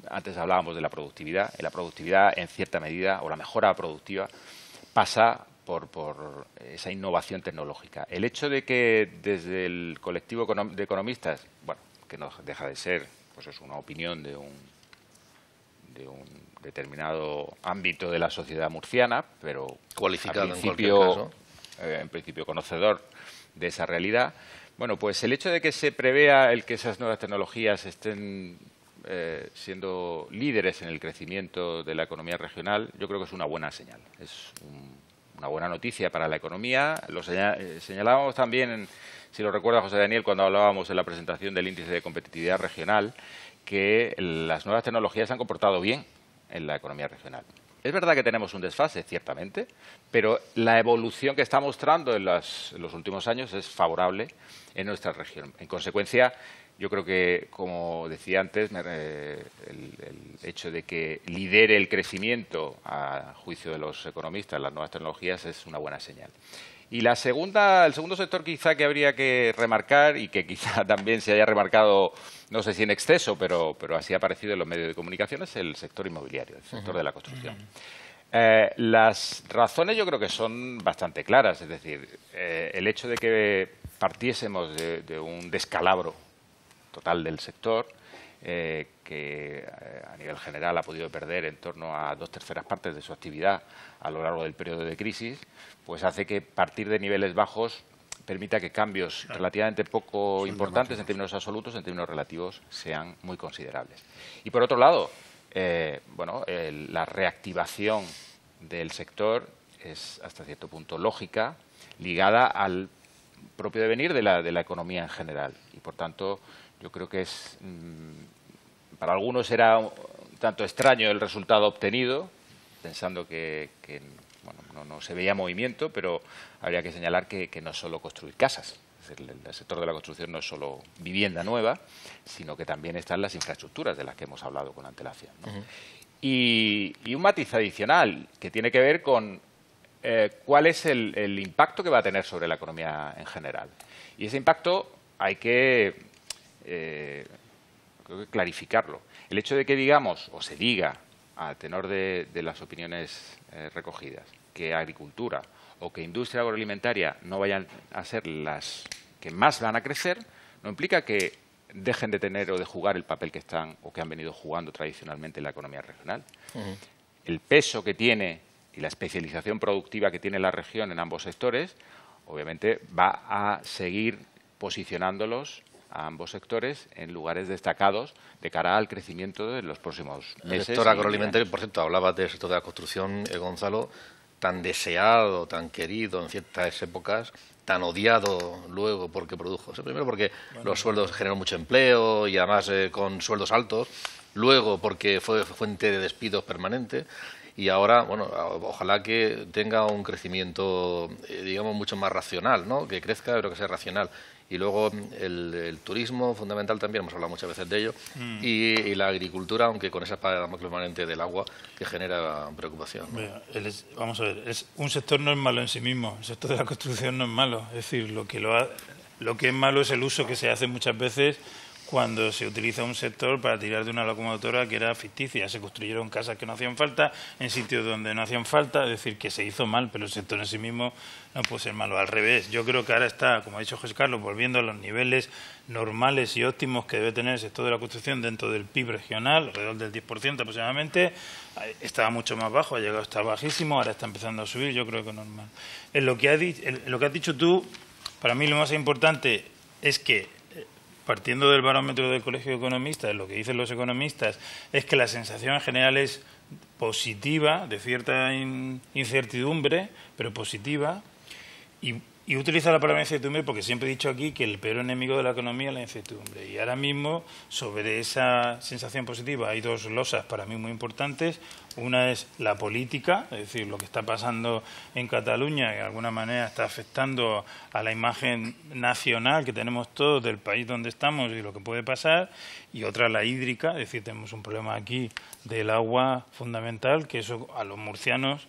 D: Antes hablábamos de la productividad. Y la productividad, en cierta medida, o la mejora productiva, pasa por esa innovación tecnológica. El hecho de que desde el colectivo de economistas, bueno, que no deja de ser, pues es una opinión de un determinado ámbito de la sociedad murciana, pero
A: cualificado en cualquier caso,
D: en principio conocedor de esa realidad. Bueno, pues el hecho de que se prevea el que esas nuevas tecnologías estén siendo líderes en el crecimiento de la economía regional, yo creo que es una buena señal. Es una buena noticia para la economía. Lo señalábamos también, si lo recuerda José Daniel, cuando hablábamos de la presentación del índice de competitividad regional, que las nuevas tecnologías se han comportado bien en la economía regional. Es verdad que tenemos un desfase, ciertamente, pero la evolución que está mostrando en los últimos años es favorable en nuestra región. En consecuencia, yo creo que, como decía antes, el hecho de que lidere el crecimiento, a juicio de los economistas, las nuevas tecnologías, es una buena señal. Y el segundo sector quizá que habría que remarcar, y que quizá también se haya remarcado, no sé si en exceso, pero así ha aparecido en los medios de comunicación, es el sector inmobiliario, el sector de la construcción. Las razones yo creo que son bastante claras, es decir, el hecho de que partiésemos de un descalabro total del sector, que a nivel general ha podido perder en torno a 2/3 partes de su actividad a lo largo del periodo de crisis, pues hace que partir de niveles bajos permita que cambios relativamente poco importantes en términos absolutos, en términos relativos, sean muy considerables. Y por otro lado, la reactivación del sector es hasta cierto punto lógica, ligada al propio devenir de la economía en general. Y por tanto, yo creo que para algunos era un tanto extraño el resultado obtenido, pensando que no se veía movimiento, pero habría que señalar que no es solo construir casas, Es decir, el sector de la construcción no es solo vivienda nueva, sino que también están las infraestructuras de las que hemos hablado con antelación, ¿no? Y un matiz adicional que tiene que ver con cuál es el impacto que va a tener sobre la economía en general. Y ese impacto hay que clarificarlo. El hecho de que digamos, o se diga, a tenor de las opiniones recogidas, que agricultura o que industria agroalimentaria no vayan a ser las que más van a crecer, no implica que dejen de tener o de jugar el papel que están o que han venido jugando tradicionalmente en la economía regional. El peso que tiene y la especialización productiva que tiene la región en ambos sectores, obviamente va a seguir posicionándolos a ambos sectores en lugares destacados de cara al crecimiento de los próximos meses.
A: El sector agroalimentario, por cierto, hablabas del sector de la construcción, Gonzalo, tan deseado, tan querido en ciertas épocas, tan odiado luego porque produjo. Primero porque los sueldos generan mucho empleo y además con sueldos altos, luego porque fue fuente de despidos permanente y ahora, bueno, ojalá que tenga un crecimiento, digamos, mucho más racional, ¿no? Que crezca, pero que sea racional. Y luego el turismo, fundamental también, hemos hablado muchas veces de ello, y la agricultura, aunque con esa espada permanente del agua que genera preocupación, ¿no?
C: Vamos a ver, un sector no es malo en sí mismo, el sector de la construcción no es malo. Es decir, lo que es malo es el uso que se hace muchas veces cuando se utiliza un sector para tirar de una locomotora que era ficticia. Se construyeron casas que no hacían falta, en sitios donde no hacían falta, es decir, que se hizo mal, pero el sector en sí mismo no puede ser malo. Al revés, yo creo que ahora está, como ha dicho José Carlos, volviendo a los niveles normales y óptimos que debe tener el sector de la construcción dentro del PIB regional, alrededor del 10% aproximadamente. Estaba mucho más bajo, ha llegado a estar bajísimo, ahora está empezando a subir, yo creo que normal. En lo que has dicho tú, para mí lo más importante es que, partiendo del barómetro del Colegio de Economistas, lo que dicen los economistas es que la sensación en general es positiva, de cierta incertidumbre, pero positiva. Y utilizo la palabra incertidumbre porque siempre he dicho aquí que el peor enemigo de la economía es la incertidumbre. Y ahora mismo, sobre esa sensación positiva, hay dos losas para mí muy importantes. Una es la política, es decir, lo que está pasando en Cataluña, que de alguna manera está afectando a la imagen nacional que tenemos todos del país donde estamos y lo que puede pasar. Y otra, la hídrica, es decir, tenemos un problema aquí del agua fundamental, que eso a los murcianos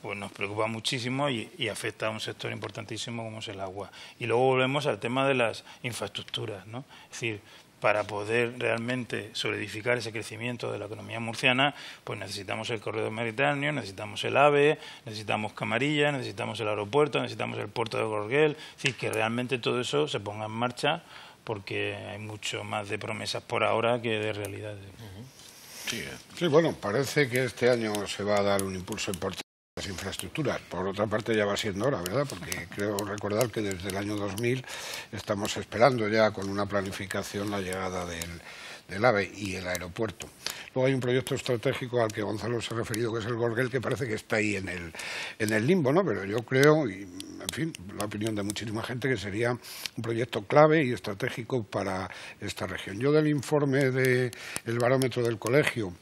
C: pues nos preocupa muchísimo y afecta a un sector importantísimo como es el agua. Y luego volvemos al tema de las infraestructuras, ¿no? Es decir, para poder realmente solidificar ese crecimiento de la economía murciana, pues necesitamos el corredor mediterráneo, necesitamos el AVE, necesitamos Camarilla, necesitamos el aeropuerto, necesitamos el puerto de Gorguel, es decir, que realmente todo eso se ponga en marcha porque hay mucho más de promesas por ahora que de realidades.
B: Sí, bueno, parece que este año se va a dar un impulso importante a las infraestructuras. Por otra parte, ya va siendo hora, ¿verdad? Porque creo recordar que desde el año 2000 estamos esperando ya con una planificación la llegada del AVE y el aeropuerto. Luego hay un proyecto estratégico al que Gonzalo se ha referido, que es el Gorguel, que parece que está ahí en el limbo, ¿no? Pero yo creo, y en fin, la opinión de muchísima gente, que sería un proyecto clave y estratégico para esta región. Yo del informe del barómetro del colegio,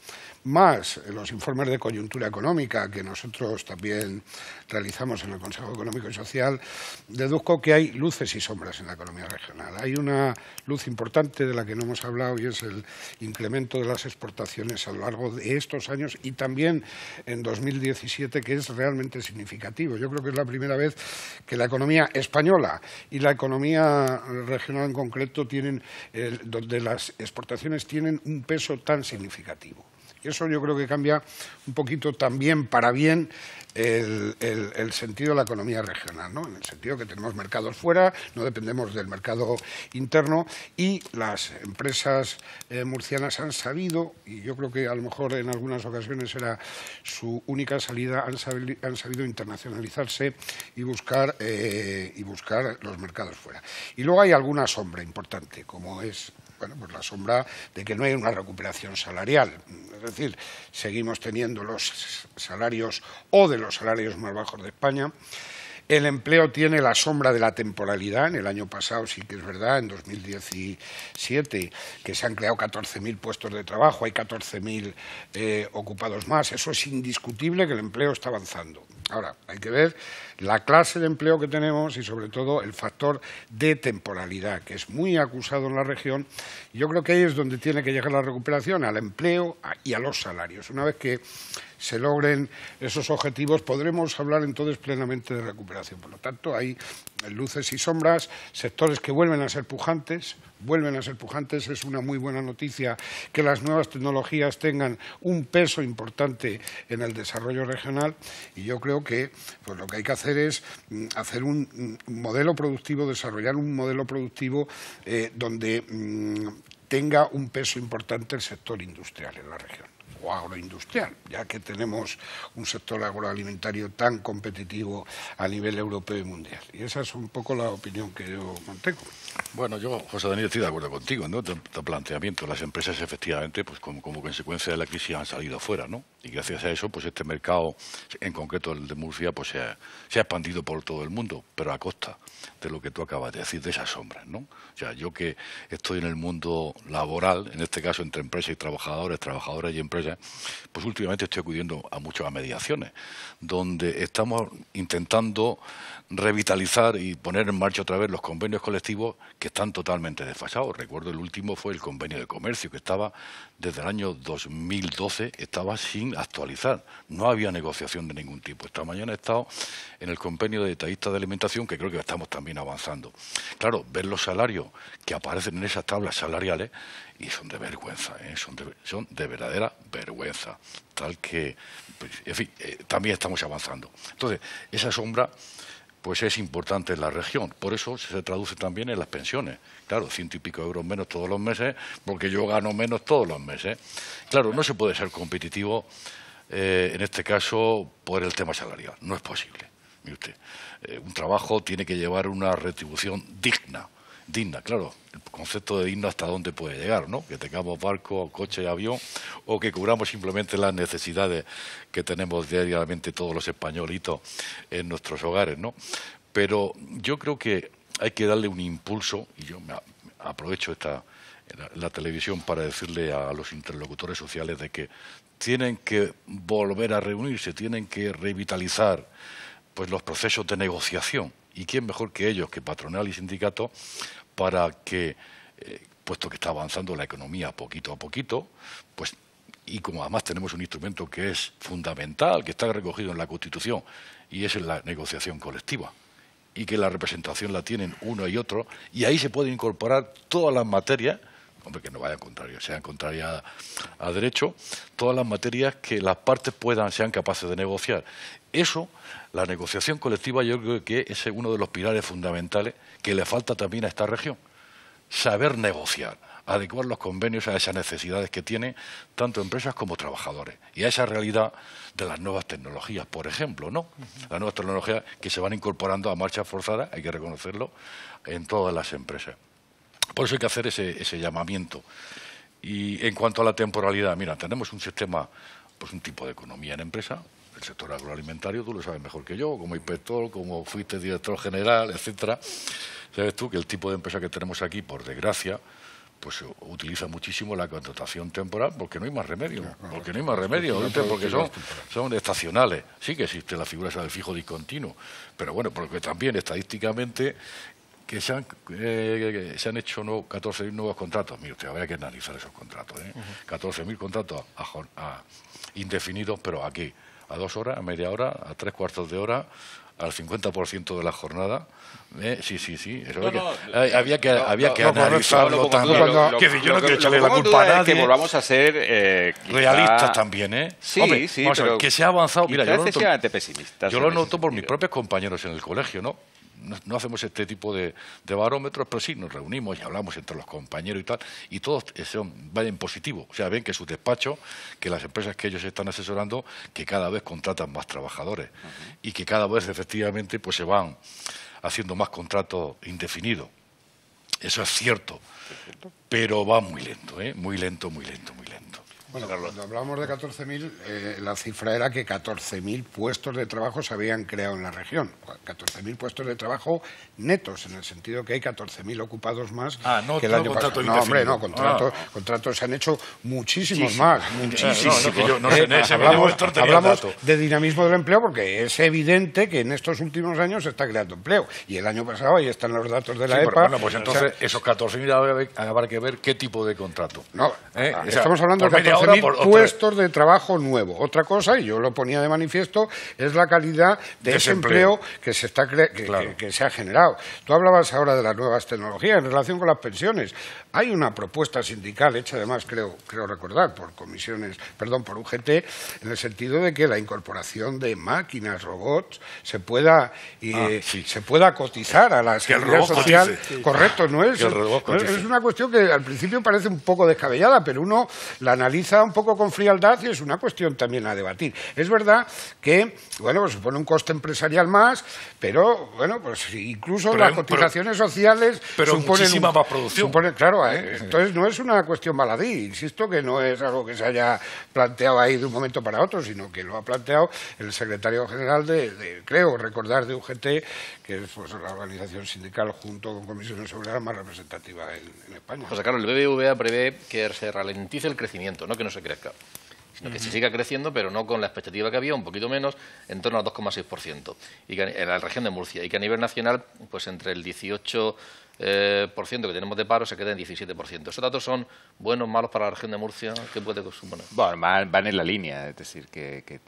B: más los informes de coyuntura económica que nosotros también realizamos en el Consejo Económico y Social, deduzco que hay luces y sombras en la economía regional. Hay una luz importante de la que no hemos hablado y es el incremento de las exportaciones a lo largo de estos años y también en 2017, que es realmente significativo. Yo creo que es la primera vez que la economía española y la economía regional en concreto donde las exportaciones tienen un peso tan significativo. Y eso yo creo que cambia un poquito también para bien el sentido de la economía regional, ¿no? En el sentido que tenemos mercados fuera, no dependemos del mercado interno y las empresas murcianas han sabido, y yo creo que a lo mejor en algunas ocasiones era su única salida, han sabido internacionalizarse y buscar los mercados fuera. Y luego hay alguna sombra importante, como es pues la sombra de que no hay una recuperación salarial. Es decir, seguimos teniendo los salarios o de los salarios más bajos de España. El empleo tiene la sombra de la temporalidad. En el año pasado sí que es verdad, en 2017, que se han creado 14.000 puestos de trabajo, hay 14.000 ocupados más. Eso es indiscutible que el empleo está avanzando. Ahora, hay que ver la clase de empleo que tenemos y, sobre todo, el factor de temporalidad, que es muy acusado en la región. Yo creo que ahí es donde tiene que llegar la recuperación, al empleo y a los salarios. Una vez que se logren esos objetivos, podremos hablar entonces plenamente de recuperación. Por lo tanto, hay luces y sombras, sectores que vuelven a ser pujantes. Es una muy buena noticia que las nuevas tecnologías tengan un peso importante en el desarrollo regional, y yo creo que pues, lo que hay que hacer es hacer un modelo productivo, desarrollar un modelo productivo donde tenga un peso importante el sector industrial en la región, o agroindustrial, ya que tenemos un sector agroalimentario tan competitivo a nivel europeo y mundial. Y esa es un poco la opinión que yo mantengo.
E: Bueno, yo, José Daniel, estoy de acuerdo contigo, ¿no? Tu planteamiento. Las empresas, efectivamente, pues como consecuencia de la crisis han salido fuera, ¿no? Y gracias a eso, pues este mercado, en concreto el de Murcia, pues se ha expandido por todo el mundo, pero a costa de lo que tú acabas de decir, de esas sombras, ¿no? O sea, yo que estoy en el mundo laboral, en este caso entre empresas y trabajadores, trabajadoras y empresas, pues últimamente estoy acudiendo a muchas mediaciones, donde estamos intentando revitalizar y poner en marcha otra vez los convenios colectivos que están totalmente desfasados. Recuerdo el último fue el convenio de comercio, que estaba desde el año 2012, estaba sin actualizar. No había negociación de ningún tipo. Esta mañana he estado en el convenio de detallistas de alimentación, que creo que estamos también avanzando. Claro, ver los salarios que aparecen en esas tablas salariales y son de vergüenza, son de verdadera vergüenza. Tal que, pues, en fin, también estamos avanzando. Entonces, esa sombra pues es importante en la región. Por eso se traduce también en las pensiones. Claro, 100 y pico euros menos todos los meses, porque yo gano menos todos los meses. Claro, no se puede ser competitivo, en este caso, por el tema salarial. No es posible. Mire usted, un trabajo tiene que llevar una retribución digna. Claro, el concepto de digno hasta dónde puede llegar, ¿no? Que tengamos barco, coche, avión, o que cubramos simplemente las necesidades que tenemos diariamente todos los españolitos en nuestros hogares, ¿no? Pero yo creo que hay que darle un impulso, y yo me aprovecho la televisión para decirle a los interlocutores sociales de que tienen que volver a reunirse, tienen que revitalizar pues los procesos de negociación. ¿Y quién mejor que ellos, que patronal y sindicato, para que, puesto que está avanzando la economía poquito a poquito, pues, y como además tenemos un instrumento que es fundamental, que está recogido en la Constitución, y es la negociación colectiva, y que la representación la tienen uno y otro, y ahí se pueden incorporar todas las materias, hombre, que no vayan contrarias, sean contrarias a derecho, todas las materias que las partes sean capaces de negociar. Eso, la negociación colectiva, yo creo que es uno de los pilares fundamentales que le falta también a esta región. Saber negociar, adecuar los convenios a esas necesidades que tienen tanto empresas como trabajadores y a esa realidad de las nuevas tecnologías, por ejemplo, ¿no? Las nuevas tecnologías que se van incorporando a marcha forzada, hay que reconocerlo, en todas las empresas. Por eso hay que hacer ese llamamiento. Y en cuanto a la temporalidad, mira, tenemos un sistema, pues un tipo de economía en empresa, el sector agroalimentario, tú lo sabes mejor que yo, como inspector, como fuiste director general, etcétera. Sabes tú que el tipo de empresa que tenemos aquí, por desgracia, pues utiliza muchísimo la contratación temporal porque no hay más remedio, porque son estacionales. Sí que existe la figura esa del fijo discontinuo, pero bueno, porque también estadísticamente que se han hecho 14.000 nuevos contratos. Mire usted, habría que analizar esos contratos, 14.000 contratos indefinidos, pero aquí a 2 horas, a media hora, a 3/4 de hora, al 50% de la jornada. Sí. Eso había que analizarlo también. Yo no quiero echarle la culpa a nadie.
D: Que volvamos a ser
E: realistas también,
D: Sí,
E: hombre,
D: sí,
E: vamos a ver, que se ha avanzado. Mira,
D: yo
E: lo noto por mis propios compañeros en el colegio, ¿no? No hacemos este tipo de barómetros, pero sí nos reunimos y hablamos entre los compañeros y tal, y todos van en positivo. O sea, ven que sus despachos, que las empresas que ellos están asesorando, que cada vez contratan más trabajadores y que cada vez efectivamente pues se van haciendo más contratos indefinidos. Eso es cierto, pero va muy lento, muy lento.
B: Bueno, cuando hablábamos de 14.000, la cifra era que 14.000 puestos de trabajo se habían creado en la región. 14.000 puestos de trabajo netos, en el sentido que hay 14.000 ocupados más que el año pasado. No, hombre, no, contratos se han hecho muchísimos más, muchísimos. Hablamos de dinamismo del empleo porque es evidente que en estos últimos años se está creando empleo. Y el año pasado, ahí están los datos de la EPA.
E: Bueno, pues entonces esos 14.000 habrá que ver qué tipo de contrato.
B: No, estamos hablando de 14.000 puestos de trabajo nuevo. Otra cosa, y yo lo ponía de manifiesto, es la calidad de ese empleo que se está que se ha generado. Tú hablabas ahora de las nuevas tecnologías en relación con las pensiones. Hay una propuesta sindical hecha, además, creo recordar, por UGT, en el sentido de que la incorporación de máquinas, robots, se pueda cotizar a la seguridad social. Correcto, no es una cuestión que al principio parece un poco descabellada, pero uno la analiza un poco con frialdad y es una cuestión también a debatir. Es verdad que, bueno, pues supone un coste empresarial más, pero, bueno, pues incluso las cotizaciones sociales suponen
E: muchísima más producción.
B: Entonces no es una cuestión baladí, insisto que no es algo que se haya planteado ahí de un momento para otro, sino que lo ha planteado el secretario general creo recordar, de UGT, que es pues, la organización sindical junto con Comisiones Obreras más representativa en España.
A: José Carlos, el BBVA prevé que se ralentice el crecimiento, no que no se crezca, sino que se siga creciendo, pero no con la expectativa que había, un poquito menos, en torno al 2,6%, y que en la región de Murcia, y que a nivel nacional, pues entre el 18% que tenemos de paro se queda en 17%. ¿Esos datos son buenos, malos para la región de Murcia? ¿Qué puede suponer?
D: Bueno, van en la línea, es decir, que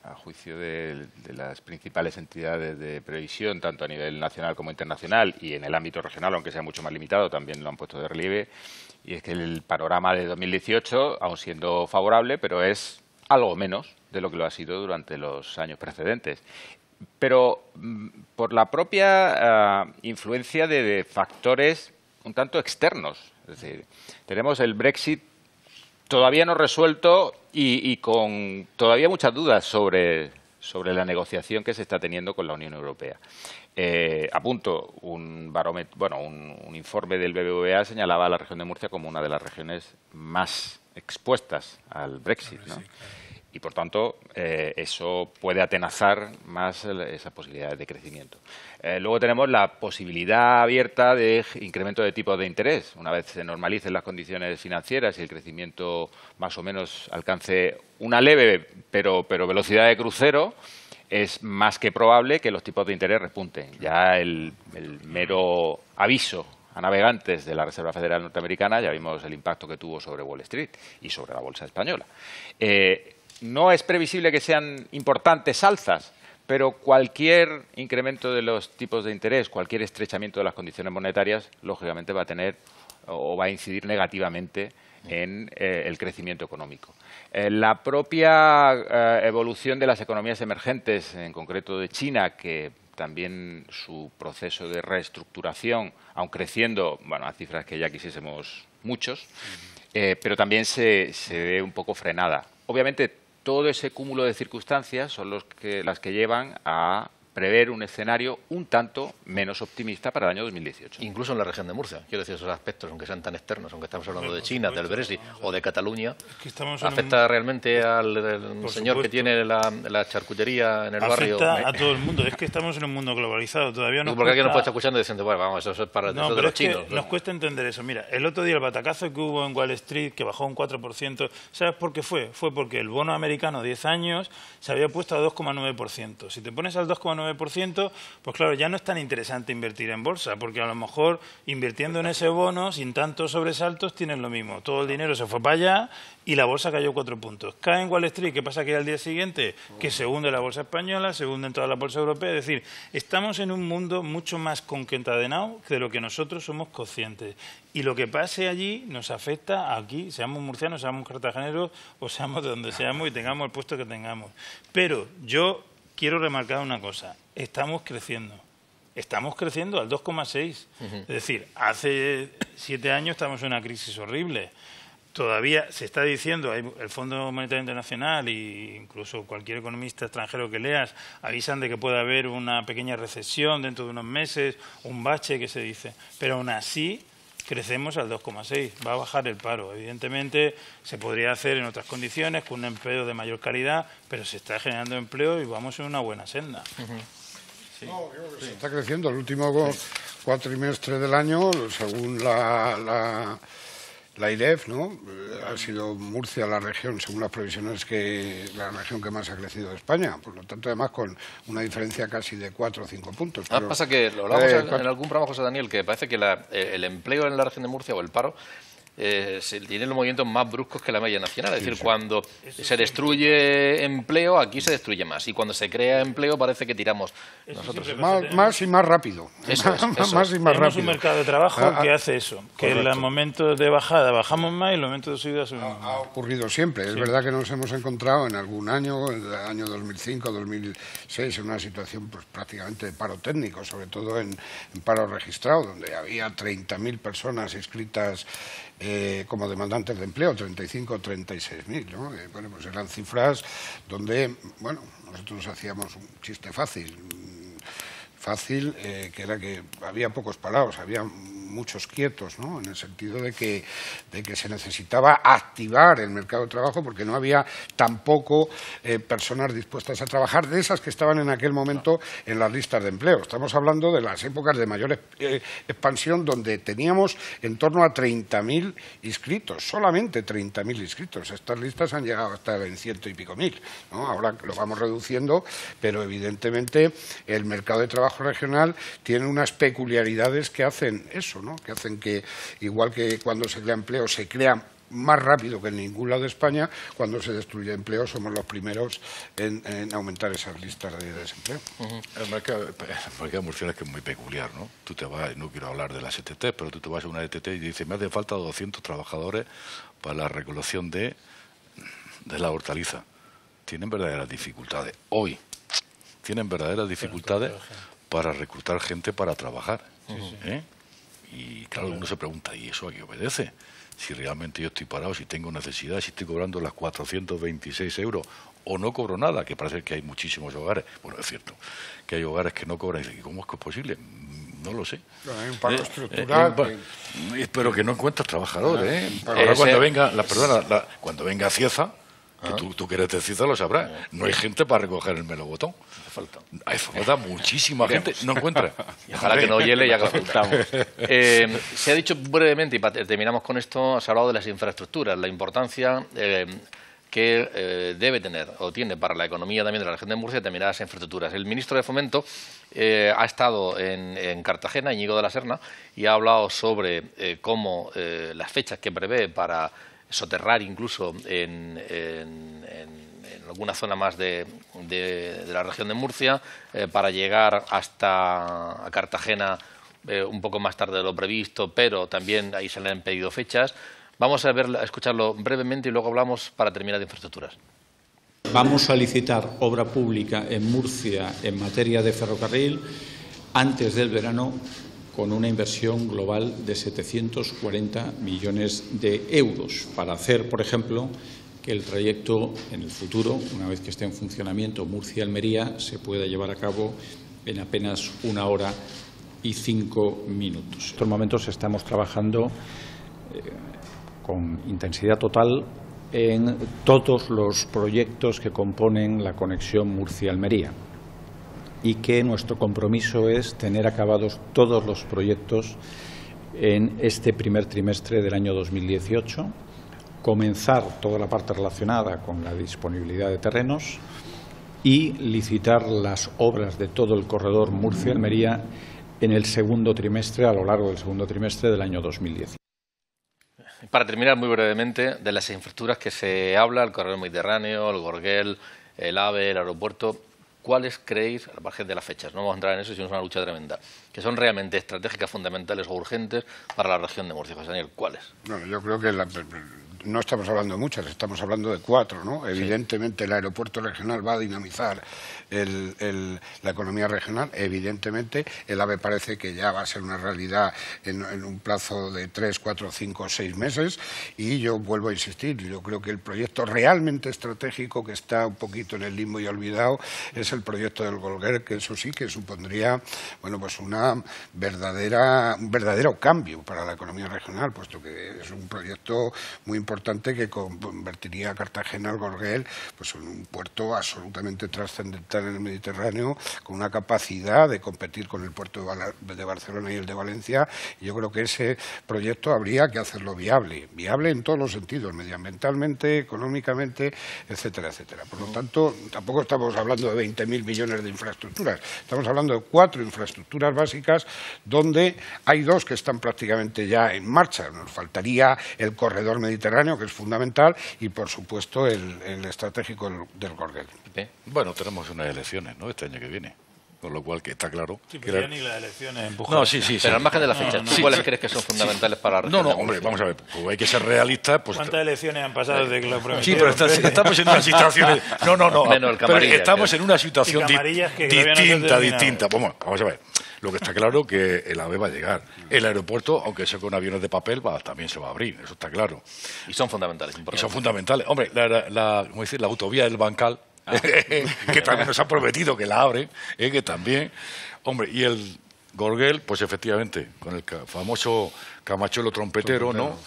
D: a juicio de las principales entidades de previsión, tanto a nivel nacional como internacional, y en el ámbito regional, aunque sea mucho más limitado, también lo han puesto de relieve, y es que el panorama de 2018, aun siendo favorable, pero es algo menos de lo que lo ha sido durante los años precedentes. Pero por la propia influencia de factores un tanto externos. Es decir, tenemos el Brexit todavía no resuelto y con todavía muchas dudas sobre la negociación que se está teniendo con la Unión Europea. Apunto, un informe del BBVA señalaba a la región de Murcia como una de las regiones más expuestas al Brexit, ¿no? Y, por tanto, eso puede atenazar más esas posibilidades de crecimiento. Luego tenemos la posibilidad abierta de incremento de tipos de interés. Una vez se normalicen las condiciones financieras y el crecimiento más o menos alcance una leve pero velocidad de crucero, es más que probable que los tipos de interés repunten. Ya el mero aviso a navegantes de la Reserva Federal Norteamericana, ya vimos el impacto que tuvo sobre Wall Street y sobre la bolsa española. No es previsible que sean importantes alzas, pero cualquier incremento de los tipos de interés, cualquier estrechamiento de las condiciones monetarias, lógicamente va a tener o va a incidir negativamente en el crecimiento económico. La propia evolución de las economías emergentes, en concreto de China, que también su proceso de reestructuración, aun creciendo, bueno, a cifras que ya quisiésemos muchos, pero también se ve un poco frenada. Obviamente, todo ese cúmulo de circunstancias son las que llevan a prever un escenario un tanto menos optimista para el año 2018.
A: Incluso en la región de Murcia. Quiero decir, esos aspectos, aunque sean tan externos, aunque estamos hablando de China, del Brexit o de Cataluña, ¿afecta realmente al señor que tiene la charcutería en el barrio?
C: Afecta a todo el mundo. Es que estamos en un mundo globalizado. Todavía no.
A: Porque alguien nos puede estar escuchando diciendo, bueno, vamos, eso es para de los chinos.
C: Nos cuesta entender eso. Mira, el otro día el batacazo que hubo en Wall Street, que bajó un 4%, ¿sabes por qué fue? Fue porque el bono americano 10 años se había puesto a 2,9%. Si te pones al 2,9%, pues claro, ya no es tan interesante invertir en bolsa, porque a lo mejor invirtiendo en ese bono, sin tantos sobresaltos, tienes lo mismo. Todo el dinero se fue para allá y la bolsa cayó 4 puntos. Cae en Wall Street, ¿qué pasa? Que al día siguiente que se hunde la bolsa española, se hunde en toda la bolsa europea. Es decir, estamos en un mundo mucho más concatenado de lo que nosotros somos conscientes. Y lo que pase allí nos afecta aquí, seamos murcianos, seamos cartageneros o seamos de donde seamos y tengamos el puesto que tengamos. Pero yo quiero remarcar una cosa. Estamos creciendo. Estamos creciendo al 2,6. Es decir, hace 7 años estamos en una crisis horrible. Todavía se está diciendo, el Fondo Monetario Internacional e incluso cualquier economista extranjero que leas avisan de que puede haber una pequeña recesión dentro de unos meses, un bache que se dice. Pero aún así crecemos al 2,6%. Va a bajar el paro. Evidentemente se podría hacer en otras condiciones, con un empleo de mayor calidad, pero se está generando empleo y vamos en una buena senda.
B: Sí. No, se está creciendo. El último cuatrimestre del año, según la IREF, ¿no?, ha sido Murcia la región, según las previsiones, la región que más ha crecido de España. Por lo tanto, además, con una diferencia casi de 4 o 5 puntos.
A: Pero, pasa que, lo hablamos en algún programa, José Daniel, que parece que el empleo en la región de Murcia, o el paro, tiene los movimientos más bruscos que la media nacional. Es decir, cuando se destruye empleo, aquí se destruye más. Y cuando se crea empleo, parece que tiramos nosotros.
B: Más y más rápido.
C: Eso es. Más y más rápido. Tenemos un mercado de trabajo que hace eso. Que en los momentos de bajada bajamos más y en los momentos de subida subimos más.
B: Ha ocurrido siempre. Es verdad que nos hemos encontrado en algún año, en el año 2005, 2006, en una situación pues prácticamente de paro técnico, sobre todo en paro registrado, donde había 30.000 personas inscritas como demandantes de empleo, 35 o 36.000, ¿no? Bueno, pues eran cifras donde, bueno, nosotros hacíamos un chiste fácil, que era que había pocos parados, había muchos quietos, ¿no?, en el sentido de que se necesitaba activar el mercado de trabajo porque no había tampoco personas dispuestas a trabajar, de esas que estaban en aquel momento en las listas de empleo. Estamos hablando de las épocas de mayor expansión, donde teníamos en torno a 30.000 inscritos, solamente 30.000 inscritos. Estas listas han llegado hasta en 100 y pico mil, ¿no? Ahora lo vamos reduciendo, pero evidentemente el mercado de trabajo regional tiene unas peculiaridades que hacen eso, ¿no?, que hacen que, igual que cuando se crea empleo, se crea más rápido que en ningún lado de España, cuando se destruye empleo somos los primeros en aumentar esas listas de desempleo.
E: El mercado murciano es que es muy peculiar, ¿no? Tú te vas, no quiero hablar de las ETT, pero tú te vas a una ETT y dices, me hace falta 200 trabajadores para la recolección de la hortaliza. Tienen verdaderas dificultades. Hoy tienen verdaderas dificultades para reclutar gente para trabajar. Y claro, uno se pregunta, ¿y eso a qué obedece? Si realmente yo estoy parado, si tengo necesidad, si estoy cobrando las 426 euros o no cobro nada, que parece que hay muchísimos hogares. Bueno, es cierto que hay hogares que no cobran. ¿Y cómo es que es posible? No lo sé.
B: Hay un paro estructural.
E: Pero que no encuentras trabajadores. Ahora cuando venga Cieza, que tú que eres de Cieza lo sabrás, no hay gente para recoger el melocotón. Hace falta muchísima gente, no encuentra.
A: Y ojalá que no hiele ya que faltamos. Se ha dicho brevemente, y terminamos con esto, se ha hablado de las infraestructuras, la importancia que debe tener o tiene para la economía también de la región de Murcia determinadas infraestructuras. El ministro de Fomento ha estado en Cartagena, Íñigo de la Serna, y ha hablado sobre cómo las fechas que prevé para soterrar incluso en alguna zona más de la región de Murcia, para llegar hasta Cartagena un poco más tarde de lo previsto, pero también ahí se le han pedido fechas. Vamos a escucharlo brevemente y luego hablamos para terminar de infraestructuras.
K: Vamos a licitar obra pública en Murcia en materia de ferrocarril antes del verano, con una inversión global de 740 millones de euros para hacer, por ejemplo, que el trayecto en el futuro, una vez que esté en funcionamiento Murcia-Almería, se pueda llevar a cabo en apenas 1 hora y 5 minutos. En estos momentos estamos trabajando con intensidad total en todos los proyectos que componen la conexión Murcia-Almería, y que nuestro compromiso es tener acabados todos los proyectos en este primer trimestre del año 2018, comenzar toda la parte relacionada con la disponibilidad de terrenos y licitar las obras de todo el corredor Murcia-Almería en el segundo trimestre, a lo largo del segundo trimestre del año 2018.
A: Para terminar muy brevemente, de las infraestructuras que se habla, el corredor mediterráneo, el Gorguel, el AVE, el aeropuerto, ¿cuáles creéis, al margen de las fechas, no vamos a entrar en eso, sino es una lucha tremenda, que son realmente estratégicas, fundamentales o urgentes para la región de Murcia? José Daniel, ¿cuáles?
B: Bueno, yo creo que no estamos hablando de muchas, estamos hablando de 4, ¿no? Evidentemente el aeropuerto regional va a dinamizar la economía regional, evidentemente el AVE parece que ya va a ser una realidad en un plazo de 3, 4, 5, 6 meses, y yo vuelvo a insistir, yo creo que el proyecto realmente estratégico que está un poquito en el limbo y olvidado es el proyecto del Gorguer, que eso sí que supondría, bueno, pues un verdadero cambio para la economía regional, puesto que es un proyecto muy importante que convertiría a Cartagena, el Gorguer, pues en un puerto absolutamente trascendental en el Mediterráneo, con una capacidad de competir con el puerto de Barcelona y el de Valencia. Y yo creo que ese proyecto habría que hacerlo viable en todos los sentidos, medioambientalmente, económicamente, etcétera, etcétera. Por lo tanto, tampoco estamos hablando de 20.000 millones de infraestructuras, estamos hablando de 4 infraestructuras básicas, donde hay 2 que están prácticamente ya en marcha. Nos faltaría el corredor mediterráneo, que es fundamental, y por supuesto el estratégico del Gorguer.
E: Bueno, tenemos unas elecciones, ¿no?, este año que viene. Con lo cual que está claro.
C: Sí, pero ya ni las elecciones empujan.
E: No, sí.
A: Pero al margen de la fecha, ¿tú cuáles crees que son fundamentales para la región?
E: No, hombre, vamos a ver, pues hay que ser realistas. Pues,
C: ¿cuántas elecciones han pasado desde que lo prometieron?
E: Sí, pero estamos en una situación... No.
A: Menos el Camarilla,
E: pero estamos en una situación
C: distinta.
E: Vamos a ver. Lo que está claro es que el AVE va a llegar. El aeropuerto, aunque sea con aviones de papel, también se va a abrir, eso está claro.
A: Y son fundamentales, importantes.
E: Y son fundamentales. Hombre, como dice, la autovía del Bancal, que también nos ha prometido que la abre, que también... Hombre, y el Gorguel, pues efectivamente, con el famoso Camachuelo trompetero, ¿no?,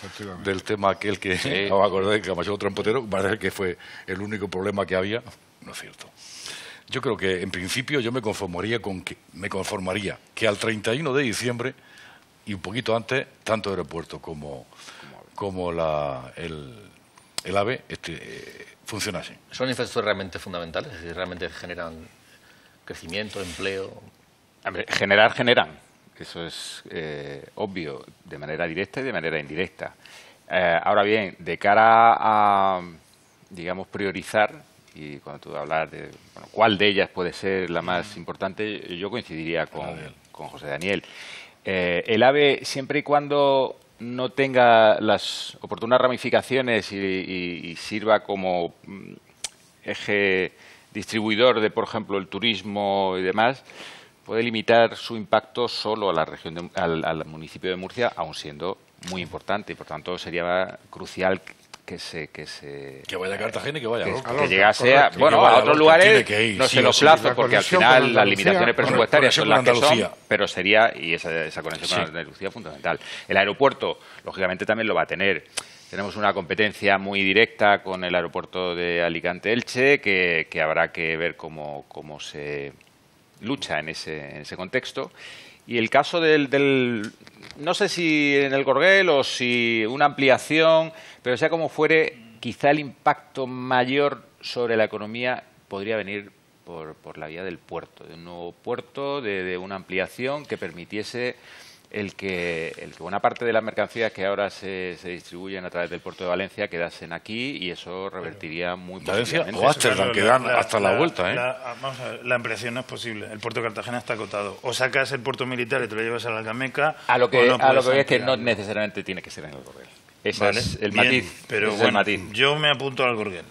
E: del tema aquel que... Sí. No me acordé del Camachuelo trompetero, parece que fue el único problema que había. No es cierto. Yo creo que, en principio, yo me conformaría que al 31 de diciembre, y un poquito antes, tanto el aeropuerto como el AVE funcionase.
A: ¿Son infraestructuras realmente fundamentales? Es decir, ¿realmente generan crecimiento, empleo?
D: Hombre, generan. Eso es obvio, de manera directa y de manera indirecta. Ahora bien, de cara a, digamos, priorizar, y cuando tú hablas de cuál de ellas puede ser la más importante, yo coincidiría con José Daniel. El AVE, siempre y cuando no tenga las oportunas ramificaciones y sirva como eje distribuidor de, por ejemplo, el turismo y demás, puede limitar su impacto solo a la región al municipio de Murcia, aun siendo muy importante, y por tanto sería crucial que
E: vaya a Cartagena y que vaya a Lorca.
D: Que llegase a otros lugares, no sé los plazos, porque al final las limitaciones presupuestarias son las que son, pero sería, y esa conexión con Andalucía, fundamental. El aeropuerto, lógicamente, también lo va a tener. Tenemos una competencia muy directa con el aeropuerto de Alicante-Elche, que habrá que ver cómo se lucha en ese contexto. Y el caso no sé si en el Gorguel o si una ampliación, pero sea como fuere, quizá el impacto mayor sobre la economía podría venir por la vía del puerto, de un nuevo puerto, de una ampliación que permitiese el que buena parte de las mercancías que ahora se distribuyen a través del puerto de Valencia quedasen aquí, y eso revertiría muy positivamente.
E: Valencia o Ámsterdam, que dan hasta la vuelta.
C: Vamos a ver, la ampliación no es posible. El puerto de Cartagena está acotado. O sacas el puerto militar y te lo llevas a la Alcameca.
D: A lo que voy es que no necesariamente tiene que ser en el Gorguel. Ese es el matiz.
C: Pero bueno, yo me apunto al Gorguel.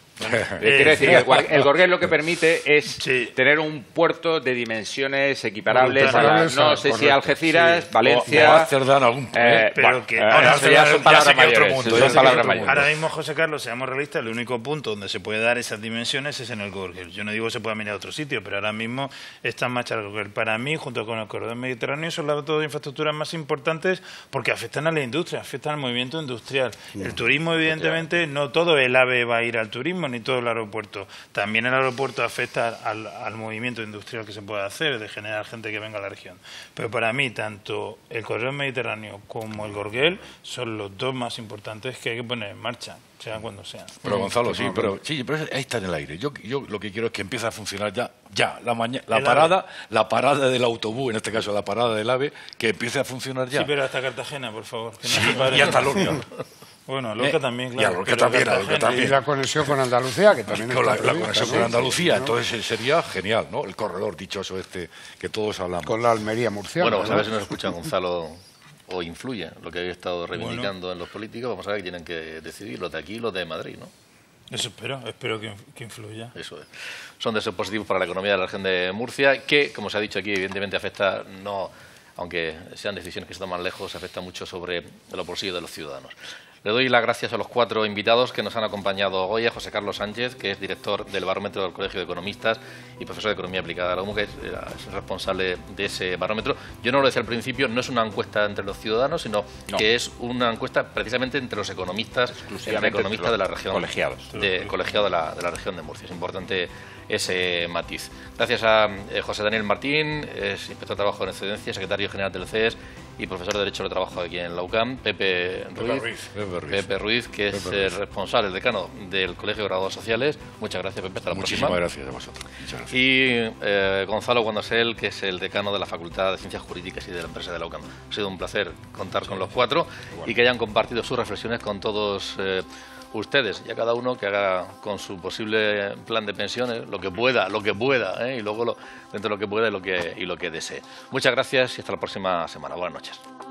D: Quiero decir, el Gorguel lo que permite es tener un puerto de dimensiones equiparables no sé si Algeciras, Valencia...
E: O Ámsterdam,
C: pero que
D: ya son palabras mayores.
C: Ahora mismo, José Carlos, seamos realistas, el único punto donde se puede dar esas dimensiones es en el Gorguel. Yo no digo que se pueda mirar a otro sitio, pero ahora mismo está en marcha el Gorguel. Para mí, junto con el corredor mediterráneo, son las dos infraestructuras más importantes porque afectan a la industria, afectan al movimiento industrial. El turismo, evidentemente, no todo el AVE va a ir al turismo, ni todo el aeropuerto. También el aeropuerto afecta al movimiento industrial que se puede hacer, de generar gente que venga a la región. Pero para mí, tanto el corredor mediterráneo como el Gorguel son los dos más importantes que hay que poner en marcha, sea cuando sea.
E: Pero Gonzalo, pero ahí está en el aire. Yo lo que quiero es que empiece a funcionar la parada del autobús, en este caso la parada del AVE, que empiece a funcionar ya.
C: Sí, pero hasta Cartagena, por favor. Que
E: no y hasta Lorca.
C: Bueno, Lorca también, claro.
E: Y a Lorca también.
B: Y la conexión con Andalucía, que también
E: la conexión con Andalucía, ¿no? Entonces sería genial, ¿no? El corredor dichoso que todos hablamos.
B: Con la Almería murciana.
A: Bueno, a ver si nos escucha Gonzalo o influye lo que habéis estado reivindicando en los políticos. Vamos a ver qué tienen que decidir, los de aquí y los de Madrid, ¿no?
C: Eso espero que influya.
A: Eso es. Son deseos positivos para la economía de la región de Murcia, que, como se ha dicho aquí, evidentemente afecta, no, aunque sean decisiones que se toman lejos, afecta mucho sobre los bolsillos de los ciudadanos. Le doy las gracias a los 4 invitados que nos han acompañado hoy, a José Carlos Sánchez, que es director del Barómetro del Colegio de Economistas y profesor de Economía Aplicada de la UMU, que es responsable de ese barómetro. Yo no lo decía al principio, no es una encuesta entre los ciudadanos, sino que es una encuesta precisamente entre los economistas, economistas de la región, colegiados de la región de Murcia. Es importante ese matiz. Gracias a José Daniel Martín, es inspector de trabajo en excedencia, secretario general del CES y profesor de Derecho de Trabajo aquí en la UCAM, Pepe Ruiz, que es responsable, el decano del Colegio de Graduados Sociales. Muchas gracias, Pepe, hasta la próxima.
E: Muchísimas gracias a vosotros. Muchas gracias.
A: Y Gonzalo Guandosel, que es el decano de la Facultad de Ciencias Jurídicas y de la Empresa de la UCAM. Ha sido un placer contar con los 4 y que hayan compartido sus reflexiones con todos ustedes, y a cada uno que haga con su posible plan de pensiones lo que pueda, y luego dentro de lo que pueda y lo que desee. Muchas gracias y hasta la próxima semana. Buenas noches.